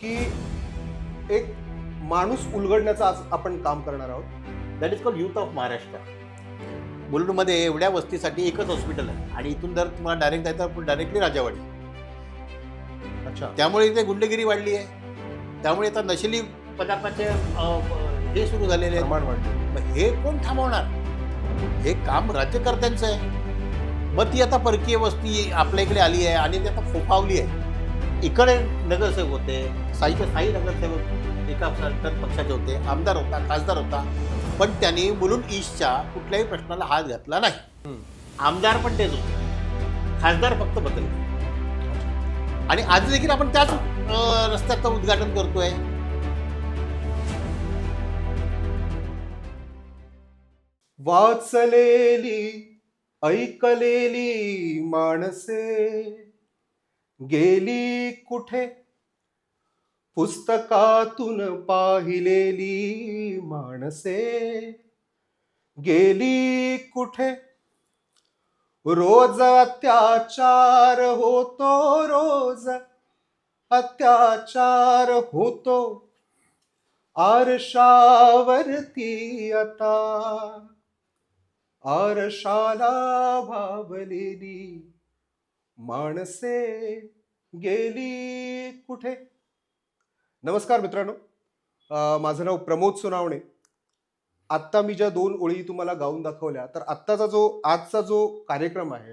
की एक माणूस उलगडण्याचं आज आपण काम करणार आहोत. That is called youth of Maharashtra. मुलुंडमध्ये एवढ्या वस्तीसाठी एकच हॉस्पिटल आहे आणि इथून जर तुम्हाला डायरेक्ट जायचं तर डायरेक्टली राजावाडी. अच्छा. त्यामुळे इथे गुंडगिरी वाढली आहे. त्यामुळे आता नशिली पदार्थाचे हे सुरू झालेले आहेत. प्रमाण वाढलं. मग हे कोण थांबवणार? हे काम राज्यकर्त्यांचं आहे. मग ती आता परकीय वस्ती आपल्या इकडे आली आहे आणि ती आता फोफावली आहे. इकडे नगरसेवक होते, स्थायी नगरसेवक एका सरकार पक्षाचे होते, आमदार होता, खासदार होता, पण त्यांनी मुलुंड ईस्टच्या कुठल्याही प्रश्नाला हात घातला नाही. आमदार पण तेच होते, खासदार फक्त बदलले. आणि आज देखील आपण त्याच रस्त्याचं उद्घाटन करतोय. वाचलेली ऐकलेली माणसे गेली कुठे, पुस्तकातून पाहिलेली माणसे गेली कुठे. रोज अत्याचार होतो, रोज अत्याचार होतो, आरशावरती आता आरशाला भावलेली माणसे गेली कुठे. नमस्कार मित्रांनो, माझं नाव प्रमोद सोनावणे. आत्ता मी ज्या दोन ओळी तुम्हाला गाऊन दाखवल्या, तर आजचा जो कार्यक्रम आहे,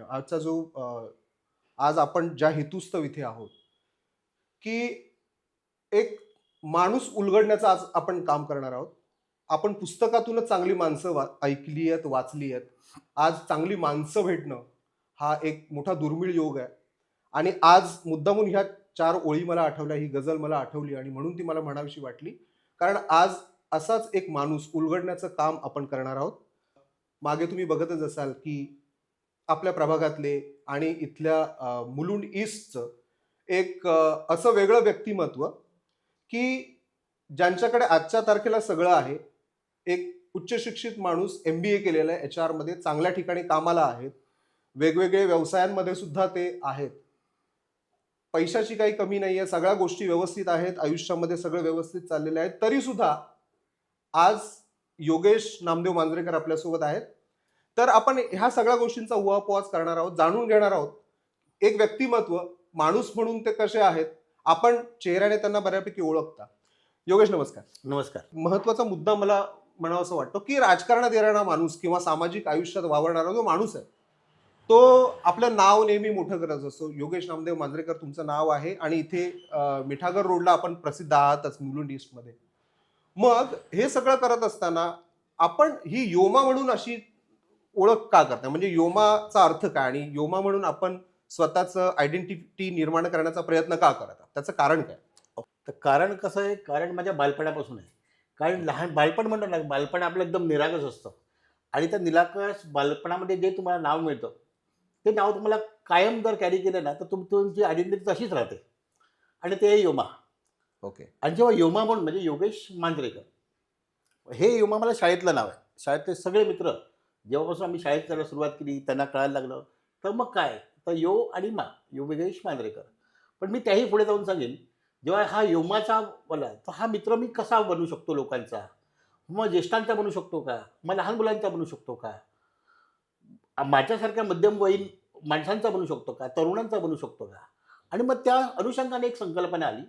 आज आपण ज्या हेतुस्तव इथे आहोत, की एक माणूस उलगडण्याचं आज आपण काम करणार आहोत. आपण पुस्तकातूनच चांगली माणसं ऐकली आहेत, वाचली आहेत. आज चांगली माणसं भेटणं हा एक मोठा दुर्मिळ योग आहे. आणि आज मुद्दामून ह्या 4 ओळी मला आठवल्या, ही गझल मला आठवली आणि म्हणून ती मला म्हणावीशी वाटली. कारण आज असाच एक माणूस उलगडण्याचं काम आपण करणार आहोत. मागे तुम्ही बघतच असाल की आपल्या प्रभागातले आणि इथल्या मुलुंड ईस्टचं एक असं वेगळं व्यक्तिमत्व की ज्यांच्याकडे आजच्या तारखेला सगळं आहे. एक उच्च शिक्षित माणूस, MBA केलेला आहे, HR मध्ये चांगल्या ठिकाणी कामाला आहेत, वेगवेगळे व्यवसायांमध्ये सुद्धा ते आहेत. पैशाची काही कमी नाही आहे, सगळ्या गोष्टी व्यवस्थित आहेत, आयुष्यामध्ये सगळं व्यवस्थित चाललेलं आहे. तरी सुद्धा आज योगेश नामदेव मांजरेकर आपल्यासोबत आहेत. तर आपण ह्या सगळ्या गोष्टींचा उहापोह करणार आहोत, जाणून घेणार आहोत. एक व्यक्तिमत्व, माणूस म्हणून ते कसे आहेत, आपण चेहऱ्याने त्यांना बऱ्यापैकी ओळखता. योगेश नमस्कार. नमस्कार. महत्वाचा मुद्दा मला म्हणावा असं वाटतो की राजकारणात येणारा माणूस किंवा सामाजिक आयुष्यात वावरणारा जो माणूस आहे, तो आपलं नाव नेहमी मोठं करत असतो. योगेश नामदेव मांजरेकर तुमचं नाव आहे आणि इथे मिठागर रोडला आपण प्रसिद्ध आहातच मुलुंड ईस्टमध्ये. मग हे सगळं करत असताना आपण ही योमा म्हणून अशी ओळख का करताय? म्हणजे योमाचा अर्थ काय आणि योमा म्हणून आपण स्वतःचं आयडेंटिटी निर्माण करण्याचा प्रयत्न का करत आहात? त्याचं कारण काय? तर कारण कसं आहे, कारण माझ्या बालपणापासून आहे. कारण लहान बालपण म्हणतो ना, बालपण आपलं एकदम निरागस असतं आणि त्या निरागस बालपणामध्ये जे तुम्हाला नाव मिळतं, ते नाव तुम्हाला कायम जर कॅरी केलं ना, तर तुमची आयडेंटिटी तशीच राहते आणि ते आहे योमा. ओके. आणि जेव्हा योमा म्हणून म्हणजे योगेश मांजरेकर, हे योमा मला शाळेतलं नाव आहे. शाळेतले सगळे मित्र जेव्हापासून आम्ही शाळेत जायला सुरुवात केली, त्यांना कळायला लागलं, तर मग काय, तर यो आणि मा, योगेश मांजरेकर. पण मी त्याही पुढे जाऊन सांगेन, जेव्हा हा योमाचा बोला, तर हा मित्र मी कसा बनू शकतो लोकांचा? मग ज्येष्ठांचा बनू शकतो का? मग लहान मुलांचा बनू शकतो का? माझ्यासारख्या मध्यमवयीन माणसांचा बनू शकतो का? तरुणांचा बनू शकतो का? आणि मग त्या अनुषंगाने एक संकल्पना आली,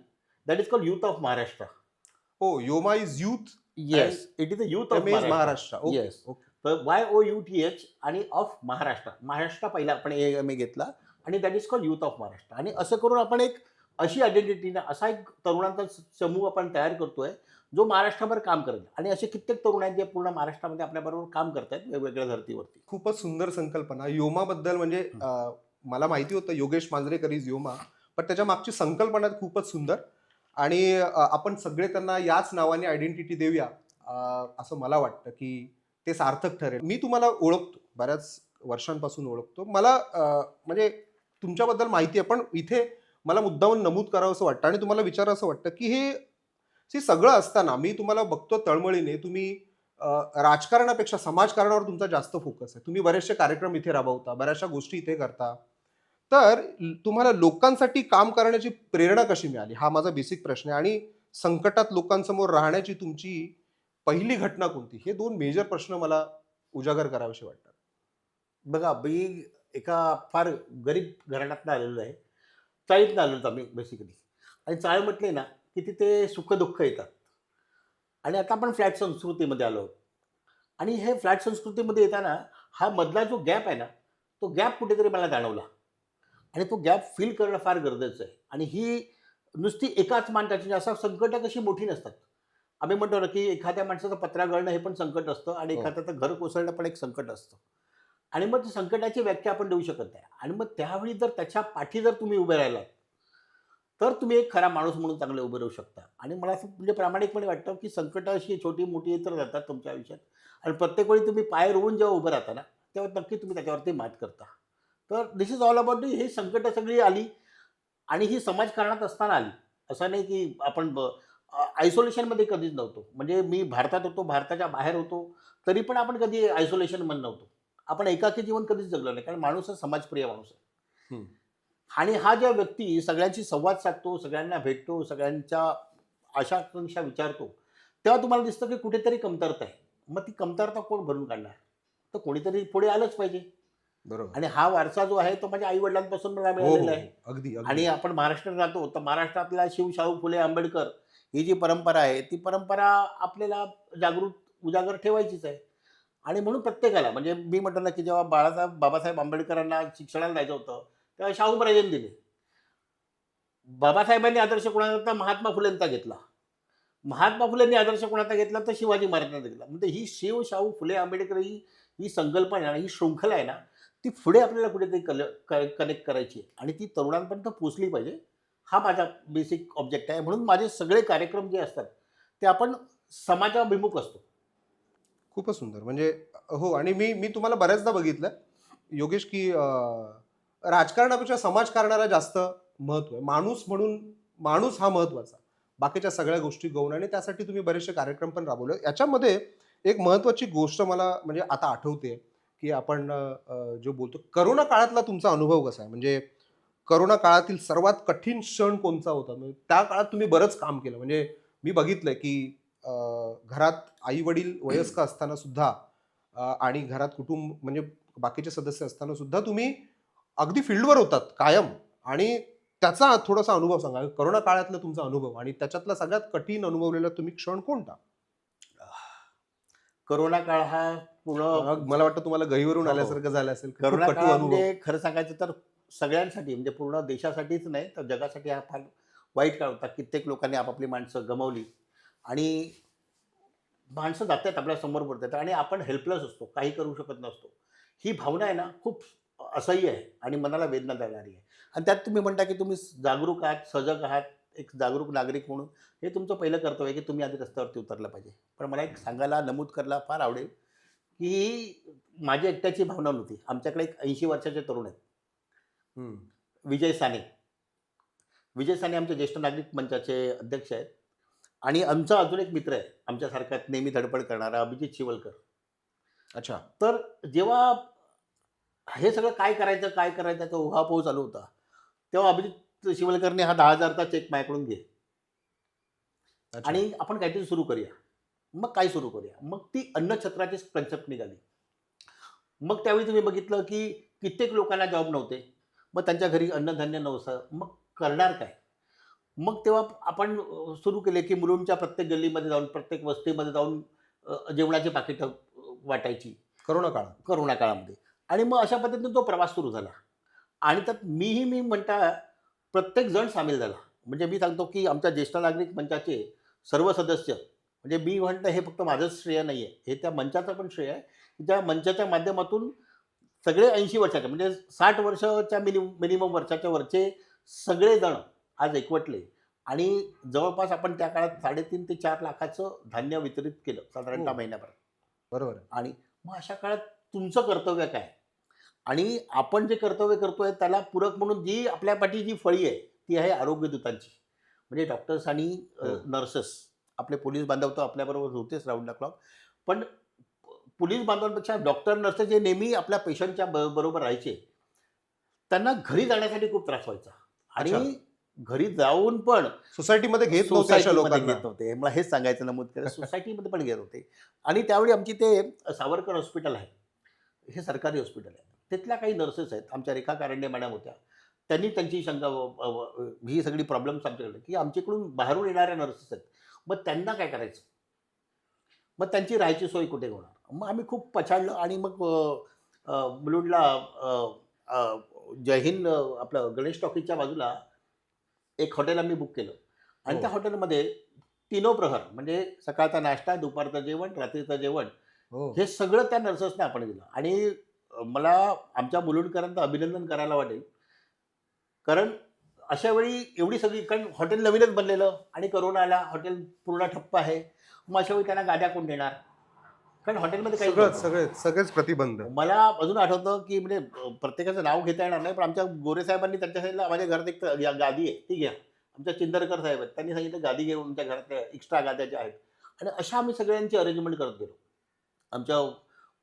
that is called youth of Maharashtra. हो, योमा is youth. Yes, it is the youth of Maharashtra. Yes. तर YOUTH आणि ऑफ महाराष्ट्र. महाराष्ट्र पहिला आपण AMA घेतला आणि that is called youth of Maharashtra. आणि असं करून आपण एक अशी आयडेंटिटी, असा एक तरुणांचा समूह आपण तयार करतोय, जो महाराष्ट्रभर काम करेल. आणि असे कित्येक तरुण आहेत जे पूर्ण महाराष्ट्रामध्ये आपल्याबरोबर काम करतायत वेगवेगळ्या धर्तीवरती. खूपच सुंदर संकल्पना. योमाबद्दल म्हणजे मला माहिती होतं योगेश मांजरेकर इज योमा, पण त्याच्या मागची संकल्पना खूपच सुंदर. आणि आपण सगळे त्यांना याच नावाने आयडेंटिटी देऊया, असं मला वाटतं की ते सार्थक ठरेल. मी तुम्हाला ओळखतो, बऱ्याच वर्षांपासून ओळखतो. मला म्हणजे तुमच्याबद्दल माहिती आहे, पण इथे मला मुद्दामून नमूद करावं असं वाटतं आणि तुम्हाला विचारावं असं वाटतं की हे सगळं असताना मी तुम्हाला बघतो तळमळीने, तुम्ही राजकारणापेक्षा समाजकारणावर तुमचा जास्त फोकस आहे. तुम्ही बरेचसे कार्यक्रम इथे राबवता, बऱ्याचशा गोष्टी इथे करता. तर तुम्हाला लोकांसाठी काम करण्याची प्रेरणा कशी मिळाली, हा माझा बेसिक प्रश्न आहे. आणि संकटात लोकांसमोर राहण्याची तुमची पहिली घटना कोणती, हे दोन मेजर प्रश्न मला उजागर करावेसे वाटतात. बघा, मी एका फार गरीब घराण्यातनं आलेलो आहे. चाळीतनं आलेलो आम्ही बेसिकली. आणि चाळ म्हटले ना, की तिथे सुख-दुःख येतात. आणि आता आपण फ्लॅट संस्कृतीमध्ये आलो आहोत. आणि हे फ्लॅट संस्कृतीमध्ये येताना हा मधला जो गॅप आहे ना, तो गॅप कुठेतरी मला जाणवला. आणि तो गॅप फिल करणं फार गरजेचं आहे. आणि ही नुसती एकाच माणसाची असं संकटं कशी मोठी नसतात. आम्ही म्हणतो ना, की एखाद्या माणसाचं पत्रा गळणं हे पण संकट असतं आणि हो. एखाद्याचं घर कोसळणं पण एक संकट असतं. आणि मग संकटाची व्याख्या आपण देऊ शकत नाही. आणि मग त्यावेळी जर त्याच्या पाठी जर तुम्ही उभे राहिलात, तर तुम्ही एक खरा माणूस म्हणून चांगले उभे राहू शकता. आणि मला असं म्हणजे प्रामाणिकपणे वाटतं, की संकटं अशी छोटी-मोठी येत राहतात तुमच्या आयुष्यात. आणि प्रत्येक वेळी तुम्ही पाय रोवून जेव्हा उभं राहता ना, तेव्हा नक्की तुम्ही त्याच्यावरती मात करता. तर दिस इज ऑल अबाउट ही संकटं सगळी आली आणि ही समाजकारणात असताना आली. असं नाही की आपण आयसोलेशनमध्ये कधीच नव्हतो. म्हणजे मी भारतात होतो, भारताच्या बाहेर होतो, तरी पण आपण कधी आयसोलेशनमध्ये नव्हतो. आपण एकाकी जीवन कधीच जगलो नाही. कारण माणूस हा समाजप्रिय माणूस आहे. हम्म. आणि हा ज्या व्यक्ती सगळ्यांशी संवाद साधतो, सगळ्यांना भेटतो, सगळ्यांच्या आशा-आकांक्षा विचारतो, तेव्हा तुम्हाला दिसतं की कुठेतरी कमतरता आहे. मग ती कमतरता कोण भरून काढणार? तर कोणीतरी पुढे आलंच पाहिजे. बरोबर. आणि हा वारसा जो आहे तो माझ्या आई-वडिलांपासून मला हो, हो, मिळालेला आहे. हो. अगदी, आणि अगदी. आपण महाराष्ट्रात राहतो, तर महाराष्ट्रातला शिव, शाहू फुले, आंबेडकर ही जी परंपरा आहे, ती परंपरा आपल्याला जागृत, उजागर ठेवायचीच आहे. आणि म्हणून प्रत्येकाला म्हणजे मी म्हणतो ना, की जेव्हा बाबासाहेब आंबेडकरांना शिक्षणाला जायचं होतं, तेव्हा शाहू महाराजांनी दिले. बाबासाहेबांनी आदर्श कोणाचा घेतला? महात्मा फुलेंचा घेतला. महात्मा फुलेंनी आदर्श कोणाचा घेतला? तर शिवाजी महाराजांचा घेतला. म्हणजे ही शिव, शाहू, फुले, आंबेडकर ही ही संकल्पना आहे ना, ही शृंखला आहे ना, ती पुढे आपल्याला कुठेतरी कनेक्ट करायची आहे आणि ती तरुणांपर्यंत पोहोचली पाहिजे. हा माझा बेसिक ऑब्जेक्ट आहे. म्हणून माझे सगळे कार्यक्रम जे असतात, ते आपण समाजाभिमुख असतो. खूपच सुंदर. म्हणजे हो. आणि मी मी तुम्हाला बऱ्याचदा बघितलं योगेश, की राजकारणापेक्षा समाजकारणाला जास्त महत्व आहे. माणूस म्हणून माणूस हा महत्वाचा. बाकीच्या सगळ्या गोष्टी गौण, आणि त्यासाठी तुम्ही बरेचसे कार्यक्रम पण राबवले. याच्यामध्ये एक महत्वाची गोष्ट मला म्हणजे आता आठवते, की आपण जो बोलतो करोना काळातला तुमचा अनुभव कसा आहे? म्हणजे करोना काळातील सर्वात कठीण क्षण कोणता होता? म्हणजे त्या काळात तुम्ही बरंच काम केलं. म्हणजे मी बघितलंय, की घरात आई-वडील वयस्क असताना सुद्धा आणि घरात कुटुंब म्हणजे बाकीचे सदस्य असताना सुद्धा तुम्ही अगदी फील्डवर होतात कायम. आणि त्याचा थोडासा अनुभव सांगा. करोना काळातला तुमचा अनुभव आणि त्याच्यातला सगळ्यात कठीण अनुभवलेला तुम्ही क्षण कोणता? करोना काळ हा पूर्ण मला वाटतं तुम्हाला गहिवरून हो, हो. आल्यासारखं झालं असेल. खूप करोना कटू अनुभव. काळामध्ये खरं सांगायचं तर सगळ्यांसाठी म्हणजे पूर्ण देशासाठीच नाही, तर जगासाठी हा फार वाईट काळ होता. कित्येक लोकांनी आपापली माणसं गमावली आणि माणसं जातात आपल्या समोर पडतात आणि आपण हेल्पलेस असतो, काही करू शकत नसतो. ही भावना आहे ना खूप असह्य आहे आणि मनाला वेदना देणारी आहे. आणि त्यात तुम्ही म्हणता की तुम्ही जागरूक आहात, सजग आहात, एक जागरूक नागरिक म्हणून हे तुमचं पहिलं कर्तव्य आहे की तुम्ही आधी रस्त्यावरती उतरलं पाहिजे. पण मला एक सांगायला, नमूद करायला फार आवडेल की माझी एकट्याची भावना नव्हती. आमच्याकडे एक 80 वर्षाचे तरुण आहेत. हं. विजय साने. विजय साने आमचे ज्येष्ठ नागरिक मंचाचे अध्यक्ष आहेत. आणि आमचा अजून एक मित्र आहे, आमच्यासारखा नेहमी धडपड करणारा अभिजित शिवलकर. अच्छा. तर जेव्हा हे सगळं काय करायचं, काय करायचं याचा उहापोह चालू होता, तेव्हा अभिजित शिवलकरने हा 10,000चा चेक माझ्याकडून घे अच्छा. आणि आपण काहीतरी सुरू करूया. मग काय सुरू करूया? मग ती अन्नछत्राची कन्सेप्ट निघाली. मग त्यावेळी तुम्ही बघितलं की कित्येक लोकांना जॉब नव्हते. मग त्यांच्या घरी अन्नधान्य नव्हतं. मग करणार काय? मग तेव्हा आपण सुरू केले की मुलुंडच्या प्रत्येक गल्लीमध्ये जाऊन, प्रत्येक वस्तीमध्ये जाऊन जेवणाची पाकिटं वाटायची करोना काळात. करोना काळामध्ये. आणि मग अशा पद्धतीने तो प्रवास सुरू झाला. आणि त्यात मी म्हणता प्रत्येक जण सामील झाला. म्हणजे मी सांगतो की आमच्या ज्येष्ठ नागरिक मंचाचे सर्व सदस्य म्हणजे मी म्हणतो हे फक्त माझंच श्रेय नाही आहे. हे त्या मंचाचं पण श्रेय आहे. की त्या मंचाच्या माध्यमातून सगळे 80 वर्षाचे म्हणजे 60 वर्षाच्या मिनिमम वर्षाच्या वरचे सगळेजण आज एकवटले आणि जवळपास आपण त्या काळात 3.5 ते 4 लाखाचं धान्य वितरित केलं साधारणतः हो. महिन्याभरात. बरोबर आहे. आणि मग अशा काळात तुमचं कर्तव्य काय? आणि आपण जे कर्तव्य करतोय त्याला पूरक म्हणून जी आपल्या पाठी जी फळी आहे, ती आहे आरोग्य दूतांची. म्हणजे डॉक्टर्स आणि हो. नर्सेस. आपले पोलीस बांधव तर आपल्याबरोबर होतेच राउंड द क्लॉक. पण पोलीस बांधवांपेक्षा डॉक्टर, नर्सेस जे नेहमी आपल्या पेशंटच्या बरोबर राहायचे. त्यांना घरी जाण्यासाठी खूप त्रास व्हायचा. अच्छा. आणि घरी जाऊन पण सोसायटीमध्ये घेत नव्हते अशा सोसायटीमध्ये लोकांना. घेत नव्हते. मला हेच सांगायचं नमूद केलं. सोसायटीमध्ये पण घेत होते. आणि त्यावेळी आमची ते सावरकर हॉस्पिटल आहे. हे सरकारी हॉस्पिटल आहे. तिथल्या काही नर्सेस आहेत. आमच्या रेखा कारंडे मॅडम होत्या. त्यांनी त्यांची शंका ही सगळी प्रॉब्लेम्स आमच्याकडे, की आमच्याकडून बाहेरून येणाऱ्या नर्सेस आहेत. मग त्यांना काय करायचं? मग त्यांची राहायची सोय कुठे होणार? मग आम्ही खूप पछाडलं आणि मग मुलुंडला जय हिंद आपलं गणेश टॉकीजच्या बाजूला एक हॉटेल आम्ही बुक केलं. आणि हो. त्या हॉटेलमध्ये तीनो प्रहर म्हणजे सकाळचा नाश्ता, दुपारचं जेवण, रात्रीचं जेवण हो. हे सगळं त्या नर्सेसने आपण दिलं. आणि मला आमच्या मुलुंडकरांचं अभिनंदन करायला वाटेल. कारण अशा वेळी एवढी सगळी, कारण हॉटेल नवीनच बनलेलं आणि करोना आला, हॉटेल पूर्ण ठप्प आहे. मग अशा वेळी त्यांना गाद्या कोण देणार? कारण हॉटेलमध्ये काहीच नव्हतं. सगळेच प्रतिबंध. मला अजून आठवतं, की म्हणजे प्रत्येकाचं नाव घेता येणार नाही, पण आमच्या गोरे साहेबांनी त्यांच्या साईडला माझ्या घरात एक गादी आहे ती घ्या. आमच्या चिंदरकर साहेब आहेत, त्यांनी सांगितलं गादी घेऊन तुमच्या घरातल्या एक्स्ट्रा गाद्या ज्या आहेत. आणि अशा आम्ही सगळ्यांची अरेंजमेंट करत गेलो. आमच्या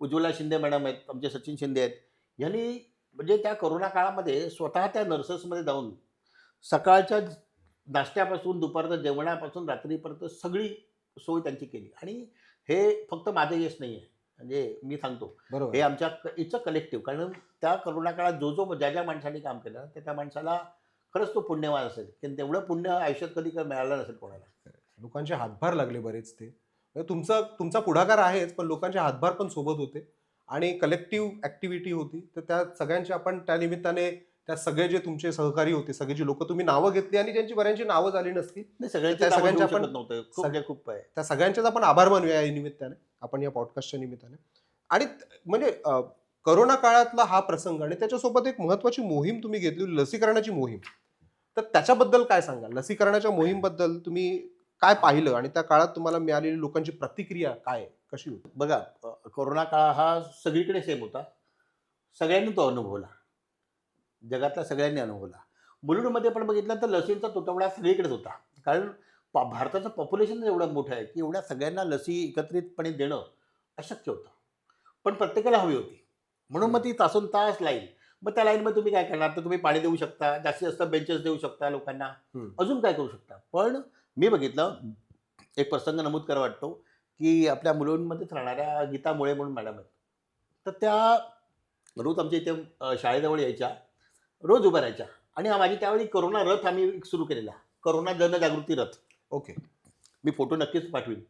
उज्ज्वला शिंदे मॅडम आहेत, आमचे सचिन शिंदे आहेत. यांनी म्हणजे त्या कोरोना काळामध्ये स्वतः त्या नर्सेसमध्ये जाऊन सकाळच्या नाश्त्यापासून, दुपारच्या जेवणापासून रात्रीपर्यंत सगळी सोय त्यांची केली. आणि हे फक्त माझं यश नाही आहे. म्हणजे मी सांगतो, हे बरोबर. आमच्या इट्स अ कलेक्टिव्ह. कारण त्या कोरोना काळात जो ज्या माणसाने काम केलं त्या माणसाला खरंच तो पुण्यवान असेल, की तेवढं पुण्य आयुष्यात कधी मिळालं नसेल कोणाला. लोकांचे हातभार लागले बरेच ते. म्हणजे तुमचा पुढाकार आहेच, पण लोकांचे हातभार पण सोबत होते आणि कलेक्टिव्ह ऍक्टिव्हिटी होती. तर त्या सगळ्यांचे आपण त्या निमित्ताने त्या सगळे जे तुमचे सहकारी होते, सगळी जी लोक तुम्ही नावं घेतली आणि ज्यांची बऱ्यांची नावं झाली नसतील, नाही, सगळ्यांचे त्या नावं सगळ्यांचे घेऊ आपण शकत नव्हतं. खूप सग- खूप आहे. त्या सगळ्यांचेच आपण आभार मानूया या निमित्ताने, आपण या पॉडकास्टच्या निमित्ताने. आणि म्हणजे करोना काळातला हा प्रसंग आणि त्याच्यासोबत एक महत्वाची मोहीम तुम्ही घेतली, लसीकरणाची मोहीम. तर त्याच्याबद्दल काय सांगाल? लसीकरणाच्या मोहीमबद्दल तुम्ही काय पाहिलं आणि त्या काळात तुम्हाला मिळालेली लोकांची प्रतिक्रिया काय कशी होती? बघा, कोरोना काळ हा सगळीकडे सेम होता. सगळ्यांनी तो अनुभवला. जगातल्या सगळ्यांनी अनुभवला. मुलुंडमध्ये पण बघितलं तर लसींचा तुटवडा सगळीकडेच होता. कारण भारताचं पॉप्युलेशन एवढं मोठं आहे, की एवढ्या सगळ्यांना लसी एकत्रितपणे देणं अशक्य होतं. पण प्रत्येकाला हवी होती. म्हणून मग ती तासोन तास लाईन. मग त्या लाईनमध्ये तुम्ही काय करणार? तर तुम्ही पाणी देऊ शकता, जास्तीत जास्त बेंचेस देऊ शकता लोकांना, हम्म. अजून काय करू शकता. पण मी बघितलं, एक प्रसंग नमूद करा वाटतो, की आपल्या मुलुंडमध्येच राहणाऱ्या गीता मुळे म्हणून मॅडम आहेत. तर त्या रोज आमच्या इथे शाळेजवळ यायच्या, रोज उभ्या राहायच्या. आणि माझी त्यावेळी कोरोना रथ आम्ही सुरू केलेला, कोरोना जनजागृती रथ. ओके. मी फोटो नक्कीच पाठवीन.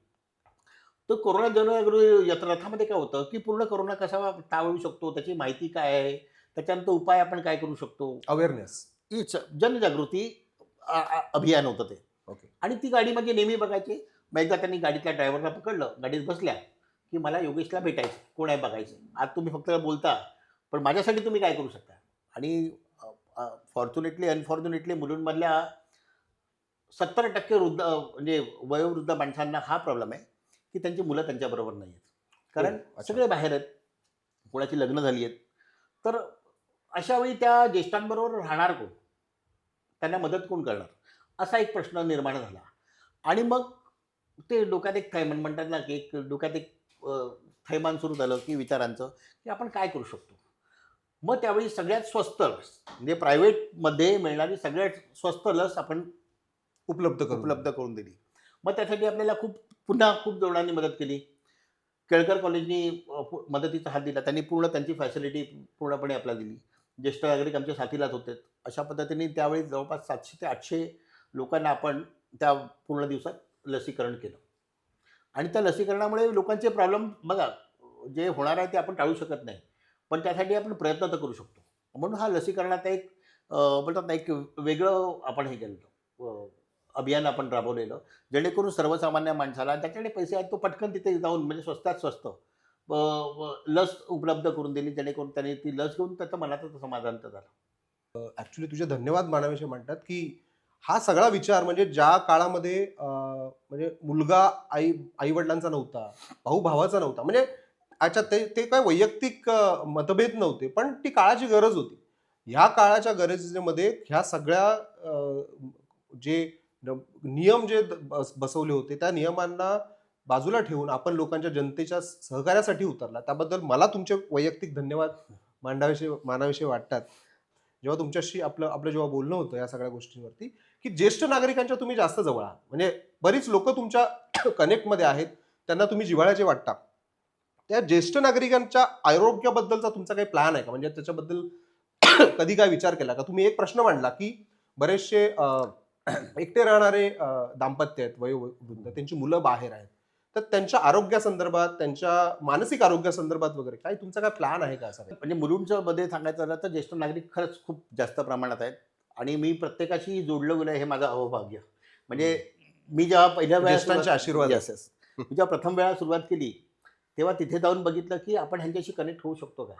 तर कोरोना जनजागृती रथामध्ये काय होतं, की पूर्ण कोरोना कसा टाळू शकतो, त्याची माहिती काय आहे, त्याच्यानंतर उपाय आपण काय करू शकतो, अवेअरनेस. हीच जनजागृती अभियान होतं ते. ओके. आणि ती गाडी म्हणजे नेहमी बघायची. मग एकदा त्यांनी गाडीतल्या ड्रायव्हरला पकडलं, गाडीत बसल्या, की मला योगेशला भेटायचं, कोण आहे बघायचं. आज तुम्ही फक्त बोलता, पण माझ्यासाठी तुम्ही काय करू शकता. आणि फॉर्च्युनेटली अनफॉर्च्युनेटली मुलुंडमधल्या 70% वृद्ध म्हणजे वयोवृद्ध माणसांना हा प्रॉब्लेम आहे, की त्यांची मुलं त्यांच्याबरोबर नाही आहेत. कारण अच्छा. सगळे बाहेर आहेत, कोणाची लग्न झाली आहेत. तर अशा वेळी त्या ज्येष्ठांबरोबर राहणार कोण? त्यांना मदत कोण करणार? असा एक प्रश्न निर्माण झाला. आणि मग ते डोक्यात एक थैमान म्हणतात ना, की एक डोक्यात एक थैमान सुरू झालं, की विचारांचं, की आपण काय करू शकतो. मग त्यावेळी सगळ्यात स्वस्त लस म्हणजे प्रायव्हेटमध्ये मिळणारी सगळ्यात स्वस्त लस आपण उपलब्ध करून दिली. मग त्यासाठी आपल्याला पुन्हा खूप जणांनी मदत केली. केळकर कॉलेजनी मदतीचा हात दिला. त्यांनी पूर्ण त्यांची फॅसिलिटी पूर्णपणे आपल्याला दिली. ज्येष्ठ नागरिक आमच्या साथीलाच होते. अशा पद्धतीने त्यावेळी जवळपास 700 ते 800 लोकांना आपण त्या पूर्ण दिवसात लसीकरण केलं. आणि त्या लसीकरणामुळे लोकांचे प्रॉब्लेम बघा, जे होणार आहे ते आपण टाळू शकत नाही. पण त्यासाठी आपण प्रयत्न तर करू शकतो. म्हणून हा लसीकरणाचा एक बोलतात ना, एक वेगळं आपण हे केलं, अभियान आपण राबवलेलं, जेणेकरून सर्वसामान्य माणसाला ज्याच्याकडे पैसे आहेत तो पटकन तिथे जाऊन म्हणजे स्वस्तात स्वस्त लस उपलब्ध करून दिली, जेणेकरून त्याने ती लस घेऊन त्याचं मनाचं समाधान तर झालं. ऍक्च्युली तुझे धन्यवाद मानावेसे म्हणतात, की हा सगळा विचार म्हणजे ज्या काळामध्ये म्हणजे मुलगा आई वडिलांचा नव्हता, भाऊ भावाचा नव्हता, म्हणजे अच्छा ते काय वैयक्तिक मतभेद नव्हते, पण ती काळाची गरज होती. ह्या काळाच्या गरजेमध्ये ह्या सगळ्या जे नियम जे बसवले होते त्या नियमांना बाजूला ठेवून आपण लोकांच्या जनतेच्या सहकार्यासाठी उतरला, त्याबद्दल मला तुमचे वैयक्तिक धन्यवाद मानावेसे वाटतात. जेव्हा तुमच्याशी आपलं आपलं जेव्हा बोलणं होतं या सगळ्या गोष्टींवरती, की ज्येष्ठ नागरिकांच्या तुम्ही जास्त जवळ आहात. म्हणजे बरीच लोक तुमच्या कनेक्टमध्ये आहेत, त्यांना तुम्ही जिव्हाळ्याचे वाटता. त्या ज्येष्ठ नागरिकांच्या आरोग्याबद्दलचा तुमचा काही प्लॅन आहे का? म्हणजे त्याच्याबद्दल कधी काय विचार केला का? तुम्ही एक प्रश्न मांडला, की बरेचसे एकटे राहणारे दाम्पत्य आहेत, वयोवृद्ध, त्यांची मुलं बाहेर आहेत. तर त्यांच्या आरोग्यासंदर्भात, त्यांच्या मानसिक आरोग्यासंदर्भात वगैरे काय तुमचा काय प्लॅन आहे का असा काही? म्हणजे मुलुंडच्या मध्ये सांगायचं झालं तर ज्येष्ठ नागरिक खरंच खूप जास्त प्रमाणात आहेत आणि मी प्रत्येकाशी जोडलं गेलं हे माझं अहोभाग्य. म्हणजे मी जेव्हा पहिल्या वेळा ज्येष्ठांचे आशीर्वाद. Yes, yes. मी जेव्हा प्रथम वेळा सुरुवात केली तेव्हा तिथे जाऊन बघितलं की आपण ह्यांच्याशी कनेक्ट होऊ शकतो का.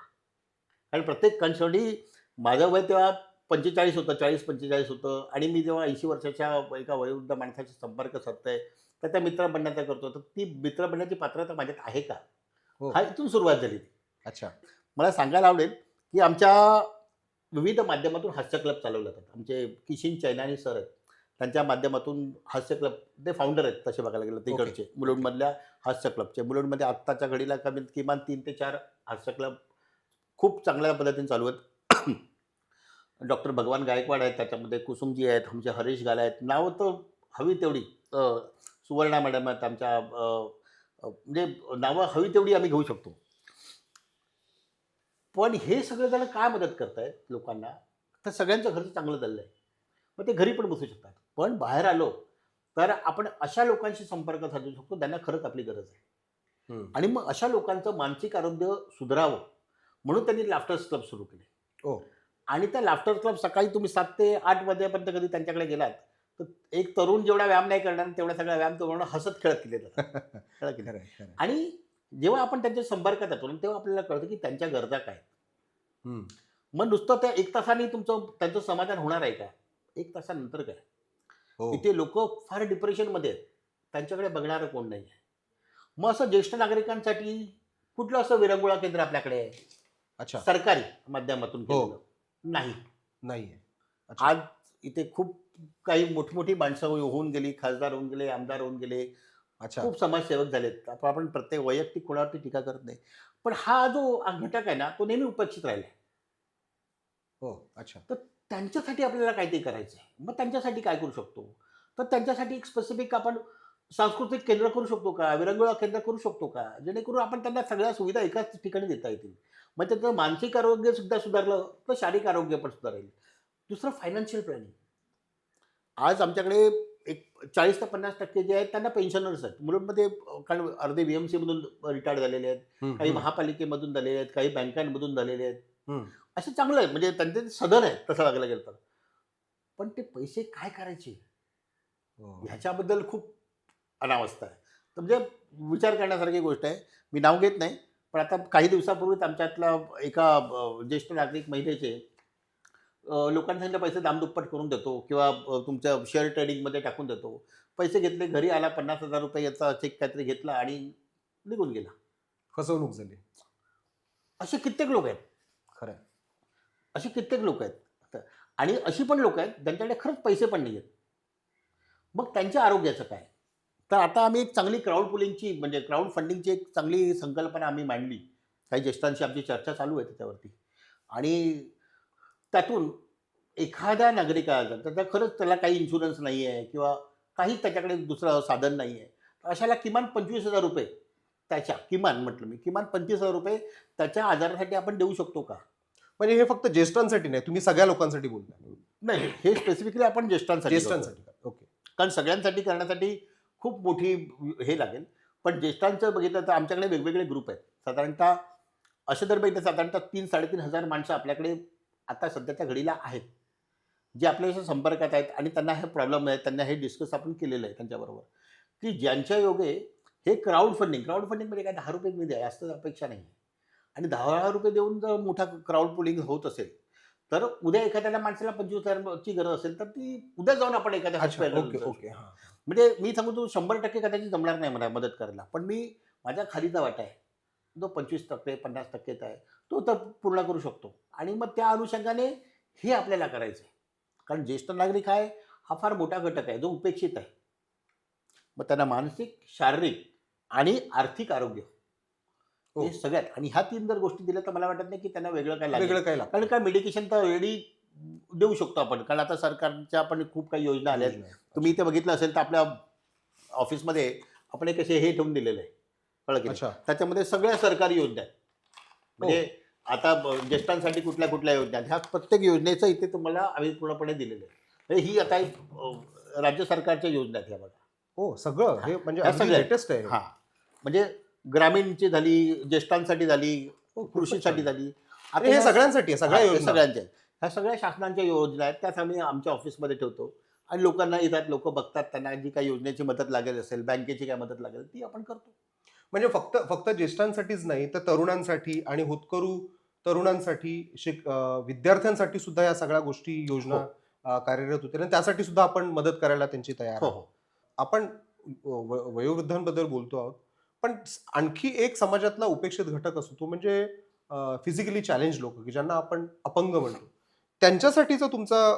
कारण प्रत्येक कन्सर्टी माझं वय तेव्हा 45 होतं, 40-45 होतं आणि मी जेव्हा 80 वर्षाच्या एका वयोवृद्ध माणसाशी संपर्क साधतोय तर त्या मित्र बनण्याचा करतो, तर ती मित्र बनण्याची पात्रता माझ्यात आहे का, हो. हा इथून सुरुवात झाली. अच्छा. मला सांगायला आवडेल की आमच्या विविध माध्यमातून हास्य क्लब चालवले जातात. आमचे किशन चैनानी सर आहेत, त्यांच्या माध्यमातून हास्य क्लब, ते फाउंडर आहेत तसे बघायला गेलं तिकडचे मुलुंडमधल्या हास्य क्लबचे. मुलुंडमध्ये आत्ताच्या घडीला किमान 3 ते 4 हास्य क्लब खूप चांगल्या पद्धतीने चालू आहेत. डॉक्टर भगवान गायकवाड आहेत, त्याच्यामध्ये कुसुमजी आहेत, आमचे हरीश गाला आहेत, नावं तर हवी तेवढी. सुवर्णा मॅडम आहेत आमच्या, म्हणजे नावं हवी तेवढी आम्ही घेऊ शकतो. पण हे सगळेजण काय मदत करतायत लोकांना, तर सगळ्यांचं घरचं चांगलं चाललंय. मग ते घरी पण बसू शकतात. पण बाहेर आलो तर आपण अशा लोकांशी संपर्क साधू शकतो त्यांना खरंच आपली गरज आहे. हम्म. आणि मग अशा लोकांचं मानसिक आरोग्य सुधारावं म्हणून त्यांनी लाफ्टर्स क्लब सुरू केले. हो. आणि त्या लाफ्टर क्लब सकाळी तुम्ही 7 ते 8 वाजेपर्यंत कधी त्यांच्याकडे गेलात तर एक तरुण जेवढा व्यायाम नाही करणार तेवढा सगळा व्यायाम तो म्हणून हसत खेळत केले जातात. कळलं की नाही? खरंय, खरंय. आणि जेव्हा आपण त्यांच्या संपर्कात येतो ना, तेव्हा आपल्याला कळतं की त्यांच्या गरजा काय आहेत. हम्म. मग नुसतं त्या 1 तासाने त्यांचं समाधान होणार आहे का? 1 तासानंतर काय? हो. इथे लोक फार डिप्रेशनमध्ये आहेत, त्यांच्याकडे बघणारं कोण नाही आहे. मग असं ज्येष्ठ नागरिकांसाठी कुठलं असं विरंगुळा केंद्र आपल्याकडे आहे अच्छा. सरकारी माध्यमातून हो. केलेलं? नाही. नाहीये. अच्छा. आज इथे खूप काही मोठी माणसं होऊन गेली, खासदार होऊन गेले, आमदार होऊन गेले, अच्छा. खूप समाजसेवक झालेत. आपण प्रत्येक वैयक्तिक कोणावरती टीका करत नाही. पण हा जो घटक आहे ना, तो नेहमी उपेक्षित राहिला. हो. अच्छा. तर त्यांच्यासाठी आपल्याला काहीतरी करायचं आहे. मग त्यांच्यासाठी काय करू शकतो? तर त्यांच्यासाठी एक स्पेसिफिक आपण सांस्कृतिक केंद्र करू शकतो का? विरंगुळा केंद्र करू शकतो का? जेणेकरून आपण त्यांना सगळ्या सुविधा एकाच ठिकाणी देता येतील. मग त्याचं मानसिक आरोग्य सुद्धा सुधारलं तर शारीरिक आरोग्य पण सुधारेल. दुसरं फायनान्शियल प्लॅनिंग. आज आमच्याकडे एक 40 ते 50% जे आहेत त्यांना पेन्शनर्स आहेत. मुलुंडमध्ये कारण अर्धे BMC मधून रिटायर्ड झालेले आहेत, काही महापालिकेमधून झालेले आहेत, काही बँकांमधून झालेले आहेत. असं चांगलं आहे, म्हणजे त्यांचे ते सदन आहेत तसं बघायला गेलं तर. पण ते पैसे काय करायचे ह्याच्याबद्दल खूप अनावस्था आहे. तर म्हणजे विचार करण्यासारखी गोष्ट आहे. मी नाव घेत नाही, पण आता काही दिवसापूर्वीच आमच्यातल्या एका ज्येष्ठ नागरिक महिलेचे लोकांनी सांगितलं पैसे दामदुप्पट करून देतो किंवा तुमच्या शेअर ट्रेडिंगमध्ये टाकून देतो. पैसे घेतले, घरी आला, ₹50,000 याचा चेक काहीतरी घेतला आणि निघून गेला. फसवणूक झाली. असे कित्येक लोक आहेत. खरंय. असे कित्येक लोक आहेत. आणि अशी पण लोक आहेत ज्यांच्याकडे खरंच पैसे पण नाही आहेत. मग त्यांच्या आरोग्याचं काय? तर आता आम्ही एक चांगली क्राऊड पुलिंगची म्हणजे क्राऊड फंडिंगची एक चांगली संकल्पना आम्ही मांडली. काही ज्येष्ठांशी आमची चर्चा चालू आहे त्याच्यावरती. आणि त्यातून एखाद्या नागरिकाला त्याचा खरंच त्याला काही इन्शुरन्स नाही आहे किंवा काहीच त्याच्याकडे दुसरं साधन नाही आहे, अशाला किमान ₹25,000 त्याच्या किमान किमान ₹25,000 त्याच्या आजारासाठी आपण देऊ शकतो का? म्हणजे हे फक्त ज्येष्ठांसाठी नाही, तुम्ही सगळ्या लोकांसाठी बोलताय. नाही, हे स्पेसिफिकली आपण ज्येष्ठांसाठी करतो. ज्येष्ठांसाठी. ओके. कारण सगळ्यांसाठी करण्यासाठी खूप मोठी हे लागेल. पण ज्येष्ठांचं बघितलं तर आमच्याकडे वेगवेगळे ग्रुप आहेत. साधारणतः असे जर बघितलं साधारणतः 3-3.5 हजार माणसं आपल्याकडे आता सध्याच्या घडीला आहेत, जे आपल्याशी संपर्कात आहेत आणि त्यांना हे प्रॉब्लेम आहे, त्यांना हे डिस्कस आपण केलेलं आहे त्यांच्याबरोबर, की ज्यांच्या योगे हे क्राऊड फंडिंग म्हणजे काय ₹10 मी द्या, जास्त अपेक्षा नाही. आणि ₹10,000 देऊन जर मोठा क्राऊड पुलिंग होत असेल तर उद्या एखाद्याला माणसाला 25,000ची गरज असेल तर ती उद्या जाऊन आपण एखाद्या हॉस्पिटलला ओके. जाऊ ओके. शकतो. हां. म्हणजे मी सांगतो 100% कदाचित जमणार नाही मला मदत करायला, पण मी माझ्या खालीचा वाटा आहे जो 25% 50% आहे तो तर पूर्ण करू शकतो. आणि मग त्या अनुषंगाने हे आपल्याला करायचं आहे. कारण ज्येष्ठ नागरिक हा फार मोठा घटक आहे जो उपेक्षित आहे. मग त्यांना मानसिक, शारीरिक आणि आर्थिक आरोग्य हे सगळ्यात, आणि ह्या 3 जर गोष्टी दिल्या तर मला वाटत नाही की त्यांना वेगळं काय लागेल. वेगळं काय लागतं? कारण काय मेडिकेशन तर ऑलरेडी देऊ शकतो आपण, कारण आता सरकारच्या पण खूप काही योजना आल्या आहेत. तुम्ही इथे बघितलं असेल तर आपल्या ऑफिसमध्ये आपण एक असे हे ठेवून दिलेलं आहे, कळलं की नाही? अच्छा. त्याच्यामध्ये सगळ्या सरकारी योजना आहेत. म्हणजे आता ज्येष्ठांसाठी कुठल्या कुठल्या योजना आहेत, ह्या प्रत्येक योजनेचं इथे तुम्हाला आम्ही पूर्णपणे दिलेलं आहे. म्हणजे ही आता एक राज्य सरकारच्या योजना आहेत ह्या बघा. हो, सगळं हे म्हणजे ह्या अगदी सगळ्या लेटेस्ट आहे. हां, म्हणजे ग्रामीणची झाली, ज्येष्ठांसाठी झाली, हो, खूपच कृषीसाठी छान. झाली. आणि हे ह्या- सगळ्यांसाठी आहे, सगळ्या हां, हे योजना. सगळ्यांच्या आहेत. ह्या सगळ्या शासनाच्या योजना आहेत, त्याच आम्ही आमच्या ऑफिसमध्ये ठेवतो आणि लोकांना येतात, लोक बघतात, त्यांना जी काही योजनेची मदत लागेल असेल, बँकेची काय मदत लागेल ती आपण करतो. म्हणजे फक्त फक्त ज्येष्ठांसाठीच नाही तर तरुणांसाठी आणि होतकरू तरुणांसाठी विद्यार्थ्यांसाठी सुद्धा या सगळ्या गोष्टी योजना कार्यरत होत्या आणि त्यासाठी सुद्धा आपण मदत करायला त्यांची तयार हो आहे. हो आपण वयोवृद्धांबद्दल बोलतो आहोत, पण आणखी एक समाजातला उपेक्षित घटक असतो तो म्हणजे फिजिकली चॅलेंज लोक की ज्यांना आपण अपंग म्हणतो. त्यांच्यासाठीचा तुमचा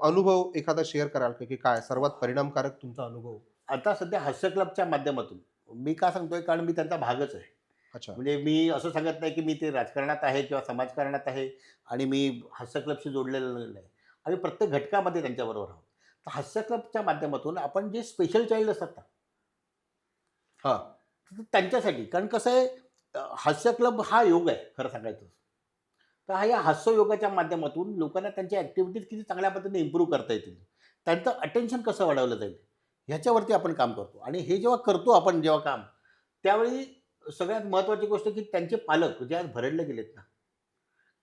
अनुभव एखादा शेअर कराल का की काय सर्वात परिणामकारक तुमचा अनुभव? आता सध्या हास्य क्लबच्या माध्यमातून मी का सांगतोय, कारण मी त्यांचा भागच आहे. अच्छा. म्हणजे मी असं सांगत नाही की मी ते राजकारणात आहे किंवा समाजकारणात आहे आणि मी हास्य क्लबशी जोडलेलं नाही. आम्ही प्रत्येक घटकामध्ये त्यांच्याबरोबर आहोत. तर हास्य क्लबच्या माध्यमातून आपण जे स्पेशल चाइल्ड असतात ना, हा. तर त्यांच्यासाठी, कारण कसं आहे, हास्य क्लब हा योग आहे खरं सांगायचं. तर हा या हास्य योगाच्या माध्यमातून लोकांना त्यांच्या ॲक्टिव्हिटीज किती चांगल्या पद्धतीने इम्प्रूव्ह करता येतील, त्यांचं अटेन्शन कसं वाढवलं जाईल, ह्याच्यावरती आपण काम करतो. आणि हे जेव्हा करतो आपण जेव्हा काम, त्यावेळी सगळ्यात महत्त्वाची गोष्ट की त्यांचे पालक जे आज भरडले गेलेत ना,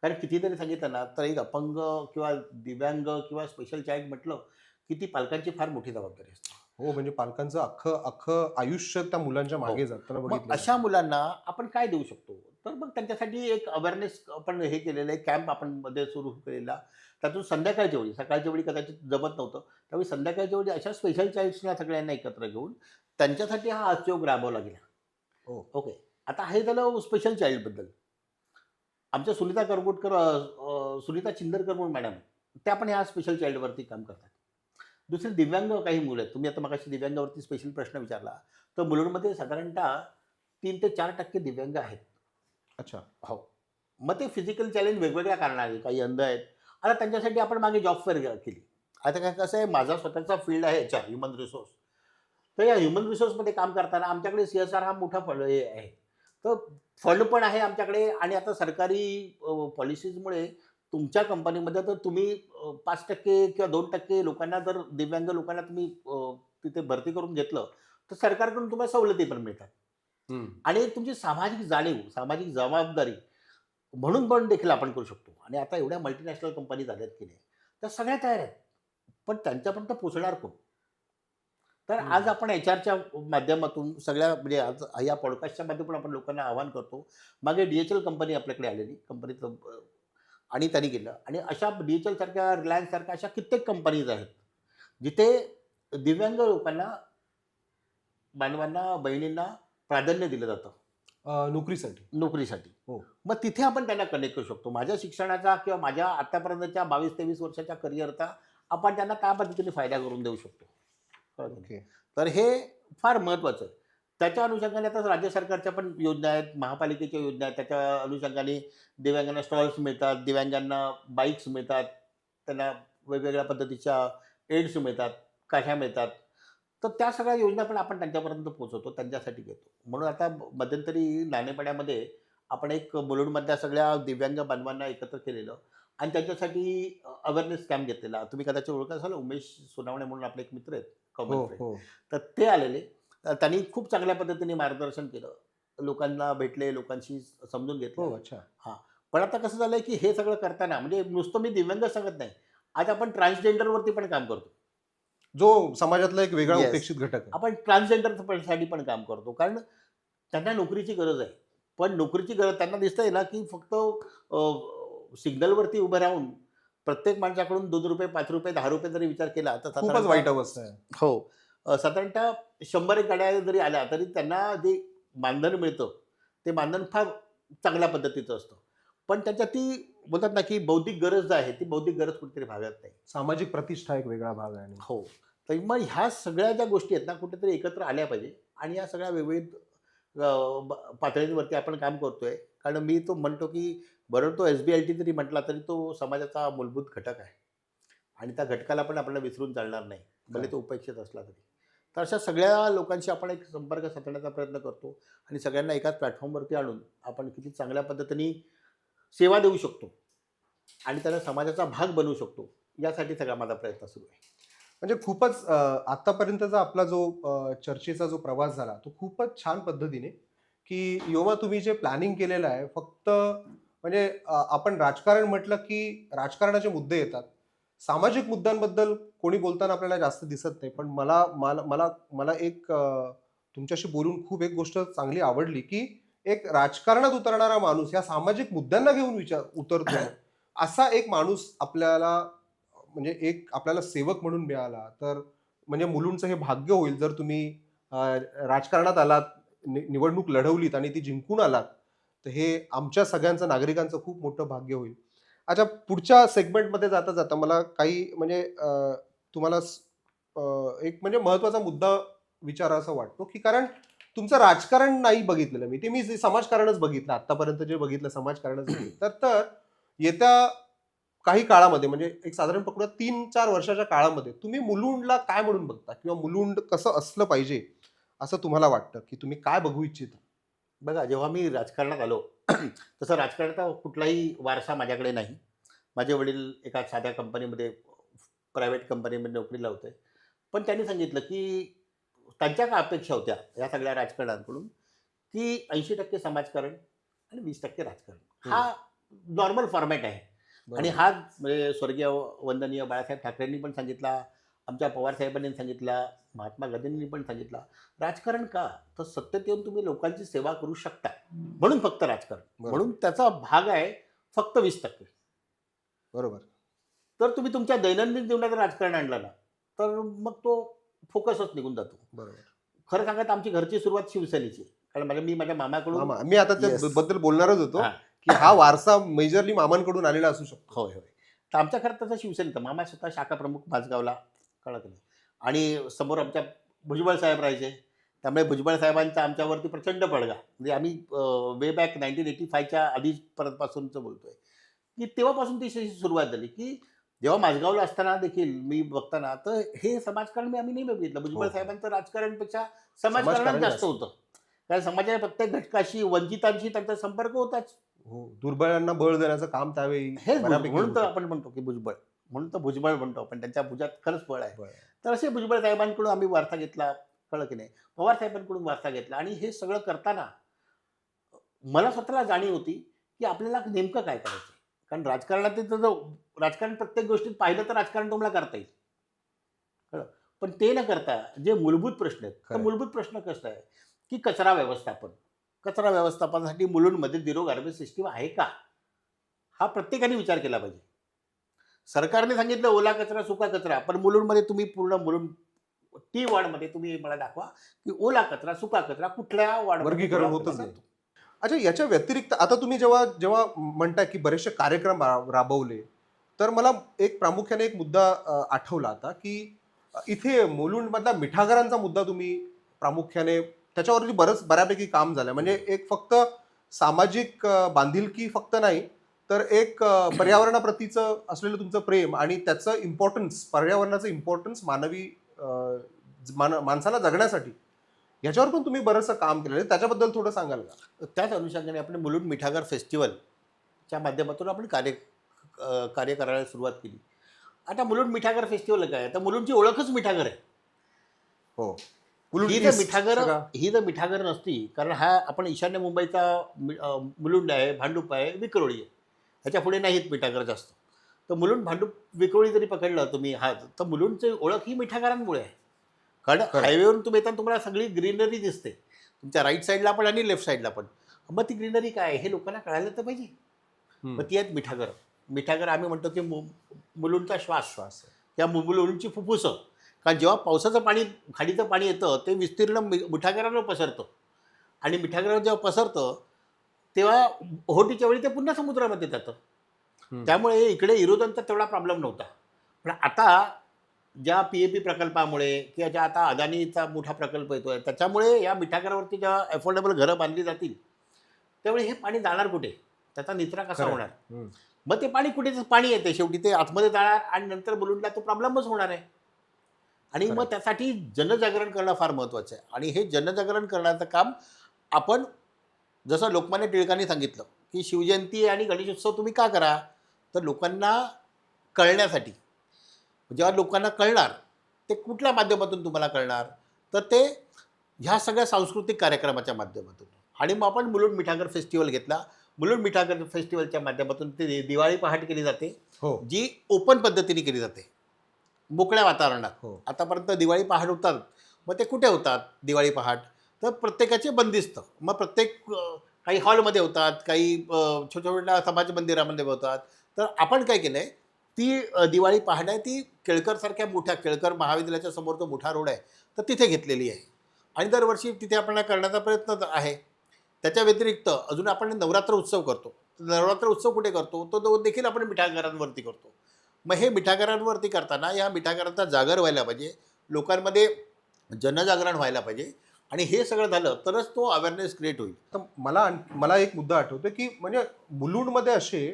कारण कितीतरी सांगितलं ना, तर एक अपंग किंवा दिव्यांग किंवा स्पेशल चाइल्ड म्हटलं की ती पालकांची फार मोठी जबाबदारी असते. हो, म्हणजे पालकांचं अख्खं अख्खं आयुष्य त्या मुलांच्या मागे जाताना मग बघितलं. अशा मुलांना आपण काय देऊ शकतो, तर मग त्यांच्यासाठी एक अवेअरनेस आपण हे केलेलं आहे, कॅम्प आपण मध्ये सुरू केलेला. त्यातून संध्याकाळच्या वेळी, सकाळच्या वेळी कदाचित जमत नव्हतं, त्यावेळी संध्याकाळच्या वेळी अशा स्पेशल चाइल्ड्सना सगळ्यांना एकत्र घेऊन त्यांच्यासाठी हा हास्ययोग राबवला गेला. हो. ओके. आता हे झालं स्पेशल चाइल्डबद्दल. आमच्या सुनीता करगुटकर, सुनीता चिंदरकर म्हणून मॅडम आहेत, त्या पण ह्या स्पेशल चाइल्डवरती काम करतात. दुसरे दिव्यांग काही मुलं आहेत. तुम्ही आता मगाशी दिव्यांगावरती स्पेशल प्रश्न विचारला, तर मुलांमध्ये साधारणतः 3 ते 4% दिव्यांग आहेत. अच्छा. हो. मग ते फिजिकल चॅलेंज वेगवेगळ्या कारणाने, काही अंध आहेत. आता त्यांच्यासाठी आपण मागे जॉब फेअर केली. आता काय कसं आहे, माझा स्वतःचा फील्ड आहे HR, ह्युमन रिसोर्स. तर या ह्युमन रिसोर्समध्ये काम करताना आमच्याकडे CSR हा मोठा फंड हे आहे. तर फंड पण आहे आमच्याकडे आणि आता सरकारी पॉलिसीजमुळे तुमच्या कंपनीमध्ये तर तुम्ही 5% किंवा 2% लोकांना, जर दिव्यांग लोकांना तुम्ही तिथे भरती करून घेतलं, तर सरकारकडून तुम्हाला सवलती पण मिळतात. हम्म. आणि एक तुमची सामाजिक जाणीव, सामाजिक जबाबदारी म्हणून पण देखील आपण करू शकतो. आणि आता एवढ्या मल्टीनॅशनल कंपनी झाल्यात की नाही, त्या सगळ्या तयार आहेत. पण त्यांच्यापर्यंत पोहोचणार कोण? तर आज आपण HRच्या माध्यमातून सगळ्या, म्हणजे आज या पॉडकास्टच्या माध्यमातून आपण लोकांना आवाहन करतो. मागे DHL कंपनी आपल्याकडे आलेली, कंपनीचं आणि त्यांनी केलं. आणि अशा DHL सारख्या, रिलायन्स सारख्या अशा कित्येक कंपनीज आहेत, जिथे दिव्यांग लोकांना, बांधवांना, बहिणींना प्राधान्य दिलं जातं नोकरीसाठी. नोकरीसाठी. हो. मग तिथे आपण त्यांना कनेक्ट करू शकतो. माझ्या शिक्षणाचा किंवा माझ्या आतापर्यंतच्या 22-23 वर्षाच्या करिअरचा आपण त्यांना त्या पद्धतीने फायदा करून देऊ शकतो. कळलं की नाही? ओके. तर हे फार महत्त्वाचं आहे. त्याच्या अनुषंगाने आता राज्य सरकारच्या पण योजना आहेत, महापालिकेच्या योजना आहेत. त्याच्या अनुषंगाने दिव्यांगांना स्टॉल्स मिळतात, दिव्यांगांना बाईक्स मिळतात, त्यांना वेगवेगळ्या पद्धतीच्या एड्स मिळतात, काठ्या मिळतात. तर त्या सगळ्या योजना पण आपण त्यांच्यापर्यंत पोहोचवतो, त्यांच्यासाठी घेतो. म्हणून आता मध्यंतरी नाणेपाड्यामध्ये आपण एक मुलुंडमधल्या सगळ्या दिव्यांग बांधवांना एकत्र केलेलं आणि त्यांच्यासाठी अवेअरनेस कॅम्प घेतलेला. तुम्ही कदाचित ओळखत असाल, उमेश सोनावणे म्हणून आपले एक मित्र आहेत, कॉमन हो. फ्रेंड. हो. तर ते आलेले. तर त्यांनी खूप चांगल्या पद्धतीने मार्गदर्शन केलं. लोकांना भेटले, लोकांशी समजून हो. घेतलं. अच्छा. हां. पण आता कसं झालंय, की हे सगळं करताना, म्हणजे नुसतं मी दिव्यांग सांगत नाही. आज आपण ट्रान्सजेंडरवरती पण काम करतो. जो समाजातला एक वेगळा Yes. उपेक्षित घटक आहे. आपण ट्रान्सजेंडरसाठी पण काम करतो. कारण त्यांना नोकरीची गरज आहे. पण नोकरीची गरज त्यांना दिसतंय ना, की फक्त सिग्नलवरती उभं राहून प्रत्येक माणसाकडून ₹2, ₹5, ₹10 जरी विचार केला, तर खूपच साधारणतः, वाईट अवस्था आहे. हो, साधारणतः 100 गाड्या जरी आल्या तरी त्यांना जे मानधन मिळतं, ते मानधन फार चांगल्या पद्धतीचं असतं. पण त्यांच्या ती बोलतात ना, की बौद्धिक गरज आहे, ती बौद्धिक गरज कुठेतरी भागत नाही. सामाजिक प्रतिष्ठा एक वेगळा भाग आहे. आणि हो. तर मग ह्या सगळ्या ज्या गोष्टी आहेत ना, कुठेतरी एकत्र आल्या पाहिजे आणि या सगळ्या विविध पातळींवरती आपण काम करतोय. कारण मी तो म्हणतो, की बरोबर तो SBLT जरी म्हटला तरी तो समाजाचा मूलभूत घटक आहे आणि त्या घटकाला पण आपल्याला विसरून चालणार नाही, भले तो उपेक्षित असला तरी. तर अशा सगळ्या लोकांशी आपण एक संपर्क साधण्याचा प्रयत्न करतो आणि सगळ्यांना एकाच प्लॅटफॉर्मवरती आणून आपण किती चांगल्या पद्धतीने सेवा देऊ शकतो आणि त्यांना समाजाचा भाग बनवू शकतो, यासाठी सगळा माझा प्रयत्न सुरू आहे. म्हणजे खूपच आतापर्यंतचा आपला जो चर्चेचा जो प्रवास झाला तो खूपच छान पद्धतीने, की योमा तुम्ही जे प्लॅनिंग केलेलं आहे फक्त म्हणजे आपण राजकारण म्हटलं की राजकारणाचे मुद्दे येतात. सामाजिक मुद्द्यांबद्दल कोणी बोलताना आपल्याला जास्त दिसत नाही. पण मला मला मला मला एक तुमच्याशी बोलून खूप एक गोष्ट चांगली आवडली, की एक राजकारणात उतरणारा माणूस या सामाजिक मुद्द्यांना घेऊन उतरतो. असा एक माणूस आपल्याला म्हणजे एक आपल्याला सेवक म्हणून मिळाला, तर म्हणजे मुलुंडचं हे भाग्य होईल जर तुम्ही अ, राजकारणात आलात, निवडणूक लढवलीत आणि ती जिंकून आलात, तर हे आमच्या सगळ्यांचं नागरिकांचं खूप मोठं भाग्य होईल. अच्छा, पुढच्या सेगमेंटमध्ये जाता जाता मला काही म्हणजे तुम्हाला एक म्हणजे महत्त्वाचा मुद्दा विचारावासा वाटतो, की कारण तुमचं राजकारण नाही बघितलेलं मी. ते मी जे समाजकारणच बघितलं आत्तापर्यंत जे बघितलं समाजकारणच बघितलं. तर येत्या काही काळामध्ये म्हणजे एक साधारण पकडूया 3-4 वर्षाच्या काळामध्ये तुम्ही मुलुंडला काय म्हणून बघता? किंवा मुलुंड कसं असलं पाहिजे, असं तुम्हाला वाटतं, की तुम्ही काय बघू इच्छिता? बघा, जेव्हा मी राजकारणात आलो तसं राजकारणाचा कुठलाही वारसा माझ्याकडे नाही. माझे वडील एका साध्या कंपनीमध्ये, प्रायव्हेट कंपनीमध्ये नोकरीला होते. पण त्यांनी सांगितलं, की त्यांच्या काय अपेक्षा होत्या या सगळ्या राजकारण्यांकडून, की 80% समाजकारण आणि 20% राजकारण. हं. हा नॉर्मल फॉर्मॅट आहे. आणि बरोबर. हाच म्हणजे स्वर्गीय वंदनीय बाळासाहेब ठाकरेंनी पण सांगितला, आमच्या पवारसाहेबांनी सांगितला, महात्मा गांधींनी पण सांगितला. राजकारण का? तर सत्तेत येऊन तुम्ही लोकांची सेवा करू शकता, म्हणून फक्त राजकारण. बरोबर. म्हणून त्याचा भाग आहे फक्त 20%. बरोबर. तर तुम्ही तुमच्या दैनंदिन जीवनात राजकारण आणलं ना, तर मग तो फोकसच निघून जातो. बरोबर. खरं सांगत आमची घरची सुरुवात शिवसेनेची आहे. कारण मी माझ्या मामाकडून. मामा मी आता Yes. त्याबद्दल बोलणारच होतो, हां. की हा वारसा मेजरली मामांकडून आलेला असू शकतो. होय, होय. तर आमच्या घरात तसं शिवसेनेचा मामा स्वतः शाखा प्रमुख माझगावला, कळलं की नाही. आणि समोर आमच्या भुजबळ साहेब राहायचे. त्यामुळे भुजबळ साहेबांचा आमच्यावरती प्रचंड पडगा. म्हणजे आम्ही वे बॅक 1985च्या आधीपासूनचं बोलतोय, की तेव्हापासून ती सुरुवात झाली, की जेव्हा माझगावला असताना देखील मी बघताना तर हे समाजकारण आम्ही नाही बघितलं. भुजबळ हो. साहेबांचं राजकारणपेक्षा समाजकारण समाजकारण जास्त जास्त. होतं. कारण समाजाच्या प्रत्येक घटकाशी, वंचितांशी त्यांचा संपर्क होताच. हो. दुर्बळांना बळ देण्याचं काम त्यावेळी हेच बऱ्यापैकी म्हणून तर होतं. आपण म्हणतो की भुजबळ. म्हणून तर भुजबळ म्हणतो आपण. त्यांच्या भुजात खरंच बळ आहे. बरं. तर असे भुजबळ साहेबांकडून आम्ही वारसा घेतला, कळलं की नाही. पवार साहेबांकडून वारसा घेतला आणि हे सगळं करताना मला स्वतःला जाणीव होती, की आपल्याला नेमकं काय करायचं. कारण राजकारणातील जो राजकारण प्रत्येक गोष्टीत पाहिलं तर राजकारण तुम्हाला करता येईल. कळलं. पण ते न करता जे मूलभूत प्रश्न आहेत, तर खरं. मूलभूत प्रश्न कसं आहे, की कचरा व्यवस्थापन. कचरा व्यवस्थापनासाठी मुलुंडमध्ये झिरो गार्बेज सिस्टीम आहे का? हा प्रत्येकाने विचार केला पाहिजे. सरकारने सांगितलं ओला कचरा, सुका कचरा. पण मुलुंडमध्ये तुम्ही पूर्ण मुलुंड टी वॉर्डमध्ये तुम्ही मला दाखवा, की ओला कचरा, सुका कचरा कुठल्या वॉर्डमध्ये वर्गीकरण गोळा होतच केला नाही. जातो. अच्छा, याच्या व्यतिरिक्त आता तुम्ही जेव्हा जेव्हा म्हणताय की बरेचसे कार्यक्रम राबवले, तर मला एक प्रामुख्याने एक मुद्दा आठवला आता, की इथे मुलुंडमधला मिठागरांचा मुद्दा तुम्ही प्रामुख्याने त्याच्यावरती बऱ्यापैकी काम झालं. म्हणजे एक फक्त सामाजिक बांधिलकी फक्त नाही, तर एक पर्यावरणाप्रतीचं असलेलं तुमचं प्रेम आणि त्याचं इम्पॉर्टन्स, पर्यावरणाचं इम्पॉर्टन्स मानवी माणसाला जगण्यासाठी ह्याच्यावर पण तुम्ही बरंचसं काम केलेलं आहे. त्याच्याबद्दल थोडं सांगाल का? त्याच अनुषंगाने आपण मुलुंड मिठागर फेस्टिवलच्या माध्यमातून आपण कार्य करायला सुरुवात केली. आता मुलुंड मिठागर फेस्टिवल काय आहे, तर मुलुंडची ओळखच मिठागर आहे. हो. ही जर मिठागर नसती, कारण हा आपण ईशान्य मुंबईचा मुलुंड आहे, भांडूप आहे, विक्रोळी आहे. ह्याच्या पुढे नाहीत मिठागर जास्त. तर मुलुंड, भांडूप, विक्रोळी जरी पकडलं तुम्ही तर मुलुंडची ओळख ही मिठागरांमुळे आहे. कारण खरं. हायवेवरून तुम्ही येताना तुम्हाला सगळी ग्रीनरी दिसते, तुमच्या राईट साईडला पण आणि लेफ्ट साईडला पण. मग ती ग्रीनरी काय आहे हे लोकांना कळायला तर पाहिजे. हम्म. मग ती आहेत मिठागर. मिठागर आम्ही म्हणतो की मुलुंडचा श्वास या मुलुंडची फुफ्फुसं. कारण जेव्हा पावसाचं पाणी, खाडीचं पाणी येतं ते विस्तीर्ण मिठागरावर पसरतं आणि मिठागरावर जेव्हा पसरतं तेव्हा ओहोटीच्या वेळी ते पुन्हा समुद्रामध्ये जातं. त्यामुळे इकडे इरोजनचा तेवढा प्रॉब्लेम नव्हता. पण आता ज्या PAP प्रकल्पामुळे किंवा ज्या आता अदानीचा मोठा प्रकल्प येतोय त्याच्यामुळे या मिठागरावरती जेव्हा अफोर्डेबल घरं बांधली जातील त्यावेळी हे पाणी जाणार कुठे? त्याचा निचरा कसा खरं. होणार? हम्म. मग ते पाणी कुठे पाणी येते शेवटी ते आतमध्ये जाणार आणि नंतर मुलुंडला तो प्रॉब्लेमच होणार आहे. आणि खरं. मग त्यासाठी जनजागरण करणं फार महत्त्वाचं आहे. आणि हे जनजागरण करण्याचं काम आपण, जसं लोकमान्य टिळकांनी सांगितलं की शिवजयंती आणि गणेशोत्सव तुम्ही का करा, तर लोकांना कळण्यासाठी. जेव्हा लोकांना कळणार, ते कुठल्या माध्यमातून तुम्हाला कळणार, तर ते ह्या सगळ्या सांस्कृतिक कार्यक्रमाच्या माध्यमातून. आणि मग आपण मुलुंड मिठागर फेस्टिवल घेतला. मुलुंड मिठागर फेस्टिवलच्या माध्यमातून ते दिवाळी पहाट केली जाते, हो जी ओपन पद्धतीने केली जाते, मोकळ्या वातावरणात. हो आतापर्यंत दिवाळी पहाट होतात, मग ते कुठे होतात दिवाळी पहाट, तर प्रत्येकाचे बंदिस्त. मग प्रत्येक काही हॉलमध्ये होतात, काही छोट्या छोट्या समाज मंदिरामध्ये होतात. तर आपण काय केलं आहे, ती दिवाळी पहाट आहे ती केळकरसारख्या मोठ्या, केळकर महाविद्यालयाच्या समोर जो मोठा रोड आहे, तर तिथे घेतलेली आहे. आणि दरवर्षी तिथे आपण करण्याचा प्रयत्न आहे. त्याच्या व्यतिरिक्त अजून आपण नवरात्र उत्सव करतो. नवरात्र उत्सव कुठे करतो, तो देखील आपण मिठागरांवरती करतो. मग हे मिठागरांवरती करताना या मिठागरांचा जागर व्हायला पाहिजे, लोकांमध्ये जनजागरण व्हायला पाहिजे. आणि हे सगळं झालं तरच तो अवेअरनेस क्रिएट होईल. तर मला एक मुद्दा आठवतो की म्हणजे मुलुंडमध्ये असे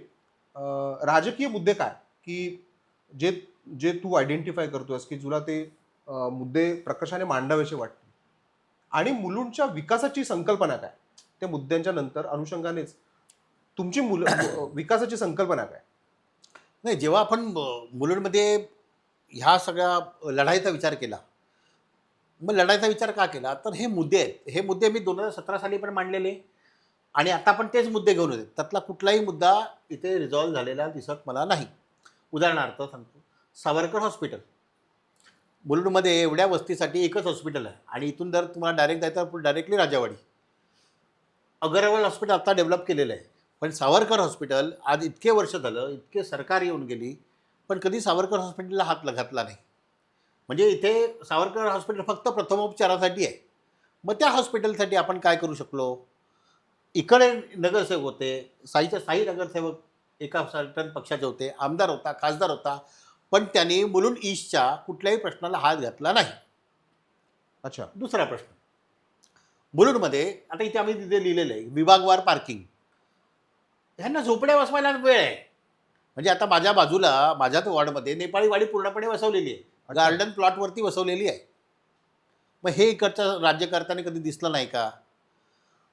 राजकीय मुद्दे काय की जे जे तू आयडेंटिफाय करतोस की तुला ते मुद्दे प्रकर्षाने मांडावेसे वाटते, आणि मुलुंडच्या विकासाची संकल्पना काय, त्या मुद्द्यांच्या नंतर अनुषंगानेच तुमची विकासाची संकल्पना काय? नाही, जेव्हा आपण मुलुंडमध्ये ह्या सगळ्या लढाईचा विचार केला, मग लढाईचा विचार का केला, तर हे मुद्दे आहेत. हे मुद्दे मी 2017 साली पण मांडलेले आणि आता पण तेच मुद्दे घेऊन येते. त्यातला कुठलाही मुद्दा इथे रिझॉल्व्ह झालेला दिसत मला नाही. उदाहरणार्थ सांगतो, सावरकर हॉस्पिटल. मुलुंडमध्ये एवढ्या वस्तीसाठी एकच हॉस्पिटल आहे आणि इथून जर तुम्हाला डायरेक्ट जायचं तर डायरेक्टली राजावाडी. अगरवाल हॉस्पिटल आता डेव्हलप केलेलं आहे, पण सावरकर हॉस्पिटल आज इतके वर्ष झालं, इतके सरकार येऊन गेली, पण कधी सावरकर हॉस्पिटलला हात घातला नाही. म्हणजे इथे सावरकर हॉस्पिटल फक्त प्रथमोपचारासाठी आहे. मग त्या हॉस्पिटलसाठी आपण काय करू शकलो? इकडे नगरसेवक होते, साई नगरसेवक एका सर्टन पक्षाचे होते, आमदार होता, खासदार होता, पण त्यांनी मुलुंड ईस्टच्या कुठल्याही प्रश्नाला हात घातला नाही. अच्छा. दुसरा प्रश्न, मुलुंडमध्ये आता इथे आम्ही तिथे लिहिलेलं आहे विभागवार पार्किंग. ह्यांना झोपड्या बसवायला वेळ आहे. म्हणजे आता माझ्या बाजूला माझ्याच वॉर्डमध्ये नेपाळी वाडी पूर्णपणे बसवलेली आहे, गार्डन प्लॉटवरती बसवलेली आहे. मग हे इकडच्या राज्यकर्त्यांनी कधी दिसलं नाही का?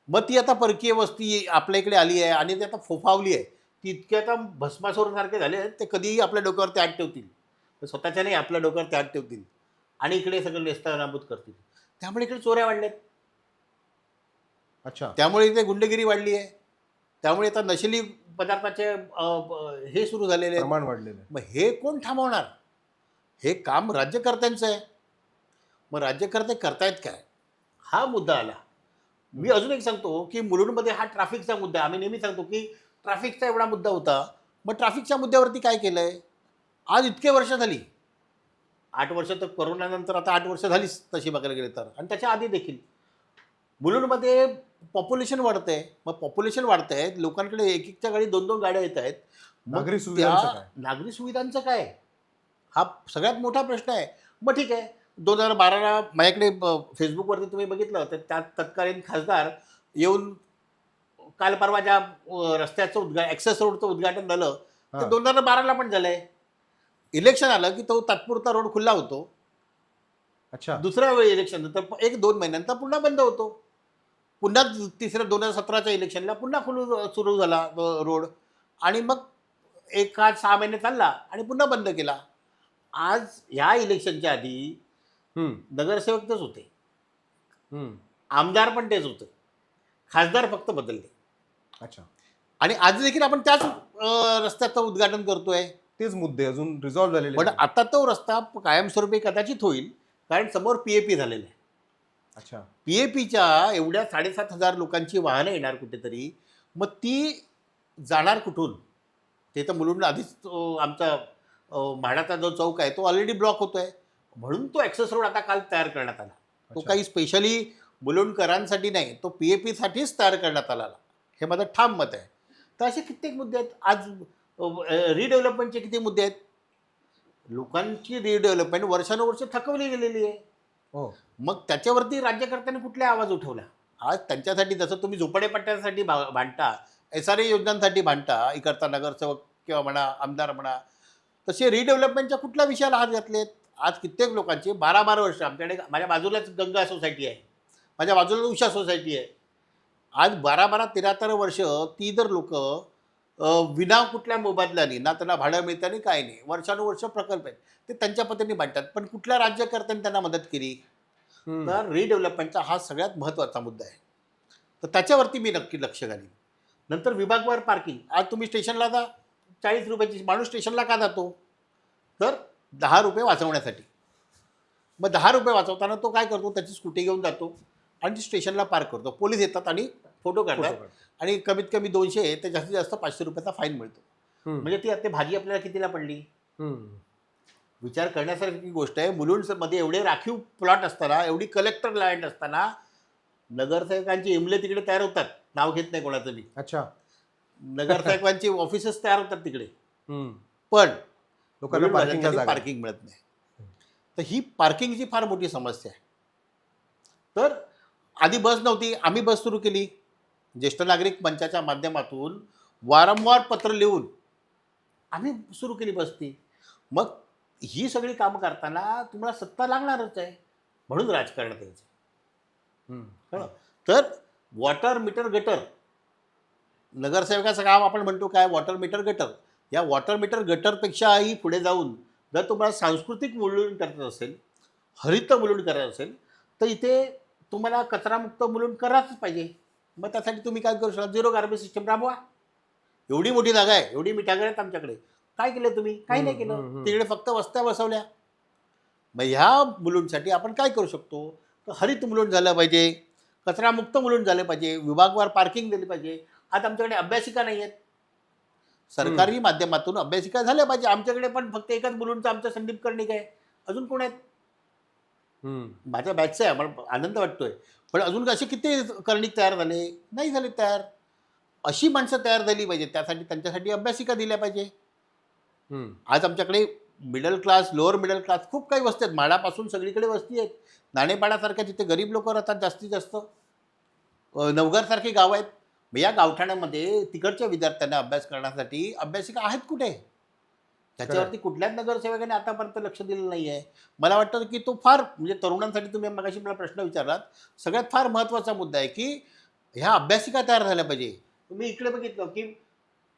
मग ती आता परकीय वस्ती आपल्या इकडे आली आहे आणि ती आता फोफावली आहे. ती इतके आता भस्मासुरासारखे झाले आहेत, ते कधीही आपल्या डोक्यावरती हात ठेवतील, स्वतःच्या नाही आपल्या डोक्यावरती हात ठेवतील आणि इकडे सगळं नेस्तनाबूत करतील. त्यामुळे इकडे चोऱ्या वाढल्यात. अच्छा. त्यामुळे इथे गुंडगिरी वाढली आहे. त्यामुळे आता नशिली पदार्थाचे हे सुरू झालेले आहेत, प्रमाण वाढलेलं आहे. मग हे कोण थांबवणार? हे काम राज्यकर्त्यांचं आहे. मग राज्यकर्ते करतायत काय, हा मुद्दा आला. मी अजून एक सांगतो की मुलुंडमध्ये हा ट्रॅफिकचा मुद्दा. आम्ही नेहमी सांगतो की ट्रॅफिकचा एवढा मुद्दा होता, मग ट्रॅफिकच्या मुद्द्यावरती काय केलं आहे? आज इतके वर्ष झाली, 8 वर्ष तर कोरोनानंतर आता 8 वर्ष झालीच तशी बघायला गेले तर, आणि त्याच्या आधी देखील मुलुंडमध्ये पॉप्युलेशन वाढतं आहे. मग पॉप्युलेशन वाढतं आहे, लोकांकडे एक एकच्या गाडी 2-2 गाड्या येत आहेत. नागरी सुविधांचं काय? नागरी सुविधांचं काय, हा सगळ्यात मोठा प्रश्न आहे. मग ठीक आहे, 2012ला माझ्याकडे फेसबुकवरती तुम्ही बघितलं तर त्यात तत्कालीन खासदार येऊन काल परवा ज्या रस्त्याचं ॲक्सेस रोडचं उद्घाटन झालं ते 2012ला पण झालं आहे. इलेक्शन आलं की तो तात्पुरता रोड खुला होतो. अच्छा. दुसऱ्या वेळी इलेक्शन तर 1-2 महिन्यांचा पुन्हा बंद होतो. पुन्हा तिसऱ्या 2017च्या इलेक्शनला पुन्हा सुरू झाला रोड, आणि मग 6 महिने चालला आणि पुन्हा बंद केला. आज ह्या इलेक्शनच्या आधी नगरसेवक तेच होते, आमदार पण तेच होते, खासदार फक्त बदलले. अच्छा. आणि आज देखील आपण त्याच रस्त्याचं उद्घाटन करतोय. तेच मुद्दे अजून रिझॉल्व्ह झालेले पण नाही. आता तो रस्ता कायमस्वरूपी कदाचित होईल, कारण समोर PAP झालेलं आहे. अच्छा. PAPच्या एवढ्या 7,500 लोकांची वाहनं येणार कुठेतरी, मग ती जाणार कुठून? ते तर मुलुंड आधीच आमचा म्हाडाचा जो चौक आहे तो ऑलरेडी ब्लॉक होतोय, म्हणून तो ॲक्सेस रोड आता काल तयार करण्यात आला. तो काही स्पेशली मुलुंडकरांसाठी नाही, तो PAPसाठीच तयार करण्यात आला, हे माझं ठाम मत आहे. तर असे कित्येक मुद्दे आहेत. आज रिडेव्हलपमेंटचे किती मुद्दे आहेत. लोकांची रिडेव्हलपमेंट वर्षानुवर्ष थकवली गेलेली आहे. हो. मग त्याच्यावरती राज्यकर्त्यांनी कुठले आवाज उठवला? आज त्यांच्यासाठी जसं तुम्ही झोपडेपट्ट्यांसाठी भांडता, SRA योजनांसाठी भांडता इकडचा नगरसेवक किंवा म्हणा आमदार म्हणा, तसे रिडेव्हलपमेंटच्या कुठल्या विषयाला हात घातलेत? आज कित्येक लोकांची 12-12 वर्ष, आमच्याकडे माझ्या बाजूलाच गंगा सोसायटी आहे, माझ्या बाजूला उषा सोसायटी आहे. आज 12-13 वर्ष ती जर लोक विना कुठल्या मोबदल्याने, ना त्यांना भाडं मिळतं आणि काय नाही, वर्षानुवर्ष प्रकल्प आहेत, ते त्यांच्या पद्धतीने बांधतात. पण कुठल्या राज्यकर्त्यांनी त्यांना मदत केली? तर रिडेव्हलपमेंटचा हा सगळ्यात महत्त्वाचा मुद्दा आहे. तर त्याच्यावरती मी नक्की लक्ष घालीन. नंतर विभागवार पार्किंग. आज तुम्ही स्टेशनला जा, 40 रुपयाची. माणूस स्टेशनला का जातो? तर 10 रुपये वाचवण्यासाठी. मग 10 रुपये वाचवताना तो काय करतो? त्याची स्कूटी घेऊन जातो आणि स्टेशनला पार्क करतो. पोलीस येतात आणि फोटो काढतात आणि कमीत कमी 200 ते जास्तीत जास्त 500 रुपयाचा फाईन मिळतो. म्हणजे ती भाजी आपल्याला कितीला पडली? विचार करण्यासारखी गोष्ट आहे. मुलुंडमध्ये एवढे राखीव प्लॉट असताना, एवढी कलेक्टर लँड असताना, नगरसेवकांची इमले तिकडे तयार होतात. नाव घेत नाही कोणाचं मी. अच्छा. नगरसेवकांची ऑफिसेस तयार होतात तिकडे, पण लोकांना पार्किंग मिळत नाही. तर ही पार्किंगची फार मोठी समस्या आहे. तर आधी बस नव्हती, आम्ही बस सुरू केली. ज्येष्ठ नागरिक मंचाच्या माध्यमातून वारंवार पत्र लिहून आम्ही सुरू केली बस ती. मग ही सगळी कामं करताना तुम्हाला सत्ता लागणारच आहे, म्हणून राजकारणात यायचं. तर वॉटर मीटर गटर, नगरसेवकाचं काम आपण म्हणतो काय, वॉटर मीटर गटर. या वॉटर मीटर गटरपेक्षाही पुढे जाऊन जर तुम्हाला सांस्कृतिक मुलुंड करायचं असेल, हरित मुलुंड करायचं असेल, तर इथे तुम्हाला कचरामुक्त मुलुंड करायच पाहिजे. मग त्यासाठी तुम्ही काय करू शकता? 0 गार्बेज सिस्टम राबवा. एवढी मोठी जागा आहे, एवढी मिठागर आहेत आमच्याकडे. काय केलं तुम्ही? काही नाही केलं. तिकडे फक्त वस्त्या बसवल्या. मग ह्या मुलुंडसाठी आपण काय करू शकतो? तर हरित मुलुंड झालं पाहिजे, कचरामुक्त मुलुंड झालं पाहिजे, विभागवार पार्किंग दिली पाहिजे. आज आमच्याकडे अभ्यासिका नाही आहेत. सरकारी माध्यमातून अभ्यासिका झाल्या पाहिजे. आमच्याकडे पण फक्त एकच मुलुंडचं आमचं संदीप कर्णिक आहे. अजून कोण आहेत? माझ्या बॅचचं आहे, मला आनंद वाटतोय. पण अजून असे किती कर्णिक तयार झाले? नाही झाले तयार. अशी माणसं तयार झाली पाहिजे, त्यासाठी त्यांच्यासाठी अभ्यासिका दिल्या पाहिजे. आज आमच्याकडे middle class, lower middle class खूप काही वस्ती आहेत. म्हाडापासून सगळीकडे वस्ती आहेत. नाणेपाडासारख्या जिथे गरीब लोक राहतात जास्तीत जास्त, नवघरसारखी गावं आहेत. मग या गावठाणामध्ये तिकडच्या विद्यार्थ्यांना अभ्यास करण्यासाठी अभ्यासिका आहेत कुठे? त्याच्यावरती कुठल्याच नगरसेवकाने आतापर्यंत लक्ष दिलं नाही आहे. मला वाटतं की तो फार, म्हणजे तरुणांसाठी तुम्ही मगाशी मला प्रश्न विचारलात, सगळ्यात फार महत्त्वाचा मुद्दा आहे की ह्या अभ्यासिका तयार झाल्या पाहिजे. तुम्ही इकडे बघितलं की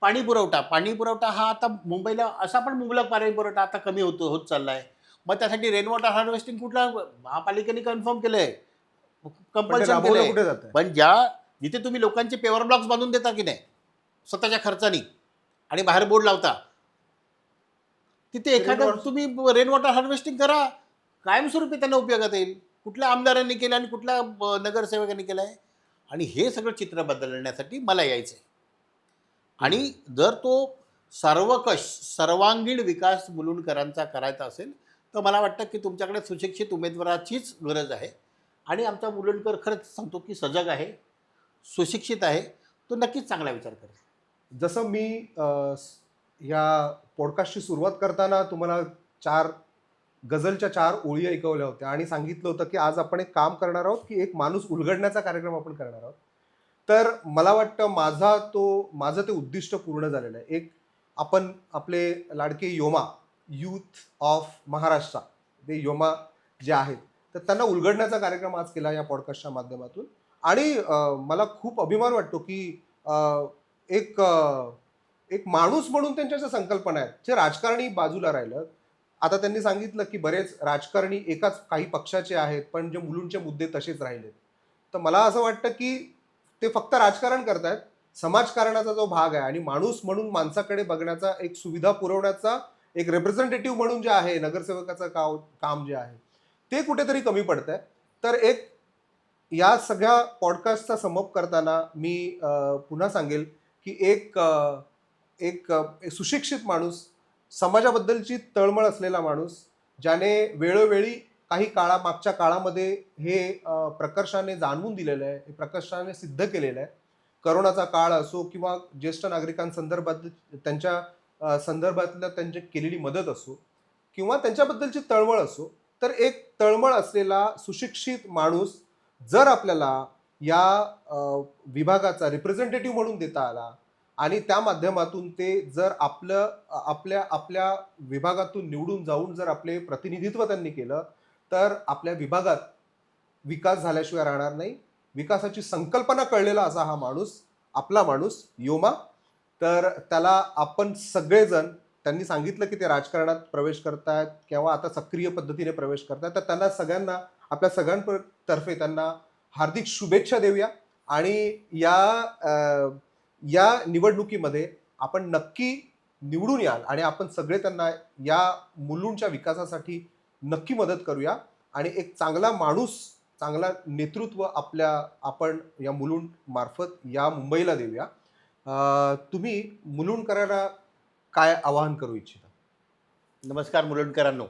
पाणी पुरवठा हा आता मुंबईला असा पण मुबलक पाणी पुरवठा आता कमी होत चालला आहे. मग त्यासाठी रेन वॉटर हार्वेस्टिंग कुठला महापालिकेने कन्फर्म केलं आहे, कंपल्शन केलं आहे. पण जिथे तुम्ही लोकांचे पेवर ब्लॉक्स बांधून देता की नाही स्वतःच्या खर्चानी आणि बाहेर बोर्ड लावता, तिथे एखादं तुम्ही रेन वॉटर हार्वेस्टिंग करा, कायमस्वरूपी त्यांना उपयोगात येईल. कुठल्या आमदारांनी केलं आणि कुठल्या नगरसेवकांनी केलं आहे. आणि हे सगळं चित्र बदलण्यासाठी मला यायचं आहे. आणि जर तो सर्वांगीण विकास मुलुंडकरांचा करायचा असेल तर मला वाटतं की तुमच्याकडे सुशिक्षित उमेदवाराचीच गरज आहे. आणि आमचा मुलुंडकर खरंच सांगतो की सजग आहे, सुशिक्षित आहे, तो नक्कीच चांगला विचार करेल. जसं मी या पॉडकास्टची सुरुवात करताना तुम्हाला गझलच्या 4 ओळी ऐकवल्या होत्या आणि सांगितलं होतं की आज आपण एक काम करणार आहोत की एक माणूस उलगडण्याचा कार्यक्रम आपण करणार आहोत. तर मला वाटतं माझं ते उद्दिष्ट पूर्ण झालेलं आहे. एक आपण आपले लाडके योमा, यूथ ऑफ महाराष्ट्र, ते योमा जे आहेत, तर त्यांना उलगडण्याचा कार्यक्रम आज केला या पॉडकास्टच्या माध्यमातून. आणि मला खूप अभिमान वाटतो की एक माणूस म्हणून त्यांच्या ज्या संकल्पना आहेत, जे राजकारणी बाजूला राहिलं. आता त्यांनी सांगितलं की बरेच राजकारणी एकाच काही पक्षाचे आहेत, पण जे मुलुंडचे मुद्दे तसेच राहिलेत. तर मला असं वाटतं की ते फक्त राजकारण करतायत, समाजकारणाचा जो भाग आहे आणि माणूस म्हणून माणसाकडे बघण्याचा, एक सुविधा पुरवण्याचा, एक रिप्रेझेंटेटिव्ह म्हणून जे आहे नगरसेवकाचं काम जे आहे ते कुठेतरी कमी पडतंय. तर या सगळ्या पॉडकास्टचा समअप करताना मी पुन्हा सांगेल की एक सुशिक्षित माणूस, समाजाबद्दलची तळमळ असलेला माणूस, ज्याने वेळोवेळी मागच्या काळामध्ये हे प्रकर्षाने जाणवून दिलेलं आहे, हे प्रकर्षाने सिद्ध केलेलं आहे. करोनाचा काळ असो किंवा ज्येष्ठ नागरिकांसंदर्भात त्यांची केलेली मदत असो किंवा त्यांच्याबद्दलची तळमळ असो, तर एक तळमळ असलेला सुशिक्षित माणूस जर आपल्याला या विभागाचा रिप्रेझेंटेटिव्ह म्हणून देता आला आणि त्या माध्यमातून ते जर आपल्या आपल्या विभागातून निवडून जाऊन जर आपले प्रतिनिधित्व त्यांनी केलं तर आपल्या विभागात विकास झाल्याशिवाय राहणार नाही. विकासाची संकल्पना कळलेला असा हा माणूस, आपला माणूस योमा. तर त्याला आपण सगळेजण, त्यांनी सांगितलं की ते राजकारणात प्रवेश करतायत किंवा आता सक्रिय पद्धतीने प्रवेश करतायत, तर त्यांना सगळ्यांना, आपल्या सगळ्यांतर्फे त्यांना हार्दिक शुभेच्छा देऊया. आणि या निवडणुकीमध्ये आपण नक्की निवडून याल आणि आपण सगळे त्यांना या मुलुंडच्या विकासासाठी नक्की मदत करूया आणि एक चांगला माणूस, चांगला नेतृत्व आपण या मुलुंड मार्फत या मुंबईला देऊया. तुम्ही मुलुंडकरांना काय आवाहन करू इच्छिता? नमस्कार मुलुंडकरांनो.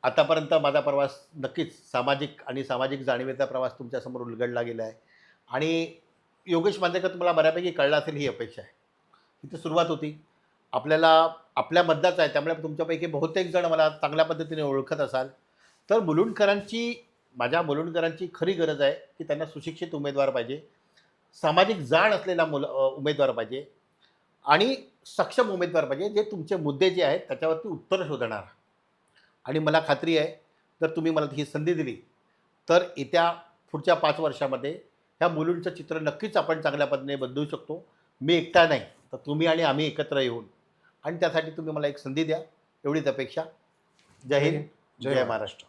आतापर्यंत माझा प्रवास नक्कीच सामाजिक जाणीवेचा प्रवास तुमच्यासमोर उलगडला गेला आहे. आणि योगेश मांदेकर तुम्हाला बऱ्यापैकी कळलं असेल ही अपेक्षा आहे. इथे सुरुवात होती. आपल्याला आपल्यामधलाच आहे, त्यामुळे तुमच्यापैकी बहुतेक जण मला चांगल्या पद्धतीने ओळखत असाल. तर माझ्या मुलुंडकरांची खरी गरज आहे की त्यांना सुशिक्षित उमेदवार पाहिजे, सामाजिक जाण असलेला उमेदवार पाहिजे आणि सक्षम उमेदवार पाहिजे, जे तुमचे मुद्दे जे आहेत त्याच्यावरती उत्तरं शोधणार. आणि मला खात्री आहे जर तुम्ही मला ही संधी दिली तर येत्या पुढच्या 5 वर्षामध्ये ह्या मुलुंडचं चित्र नक्कीच आपण चांगल्या पद्धतीने बदलू शकतो. मी एकटा नाही, तर तुम्ही आणि आम्ही एकत्र येऊन, आणि त्यासाठी तुम्ही मला एक संधी द्या, एवढीच अपेक्षा. जय हिंद, जय महाराष्ट्र.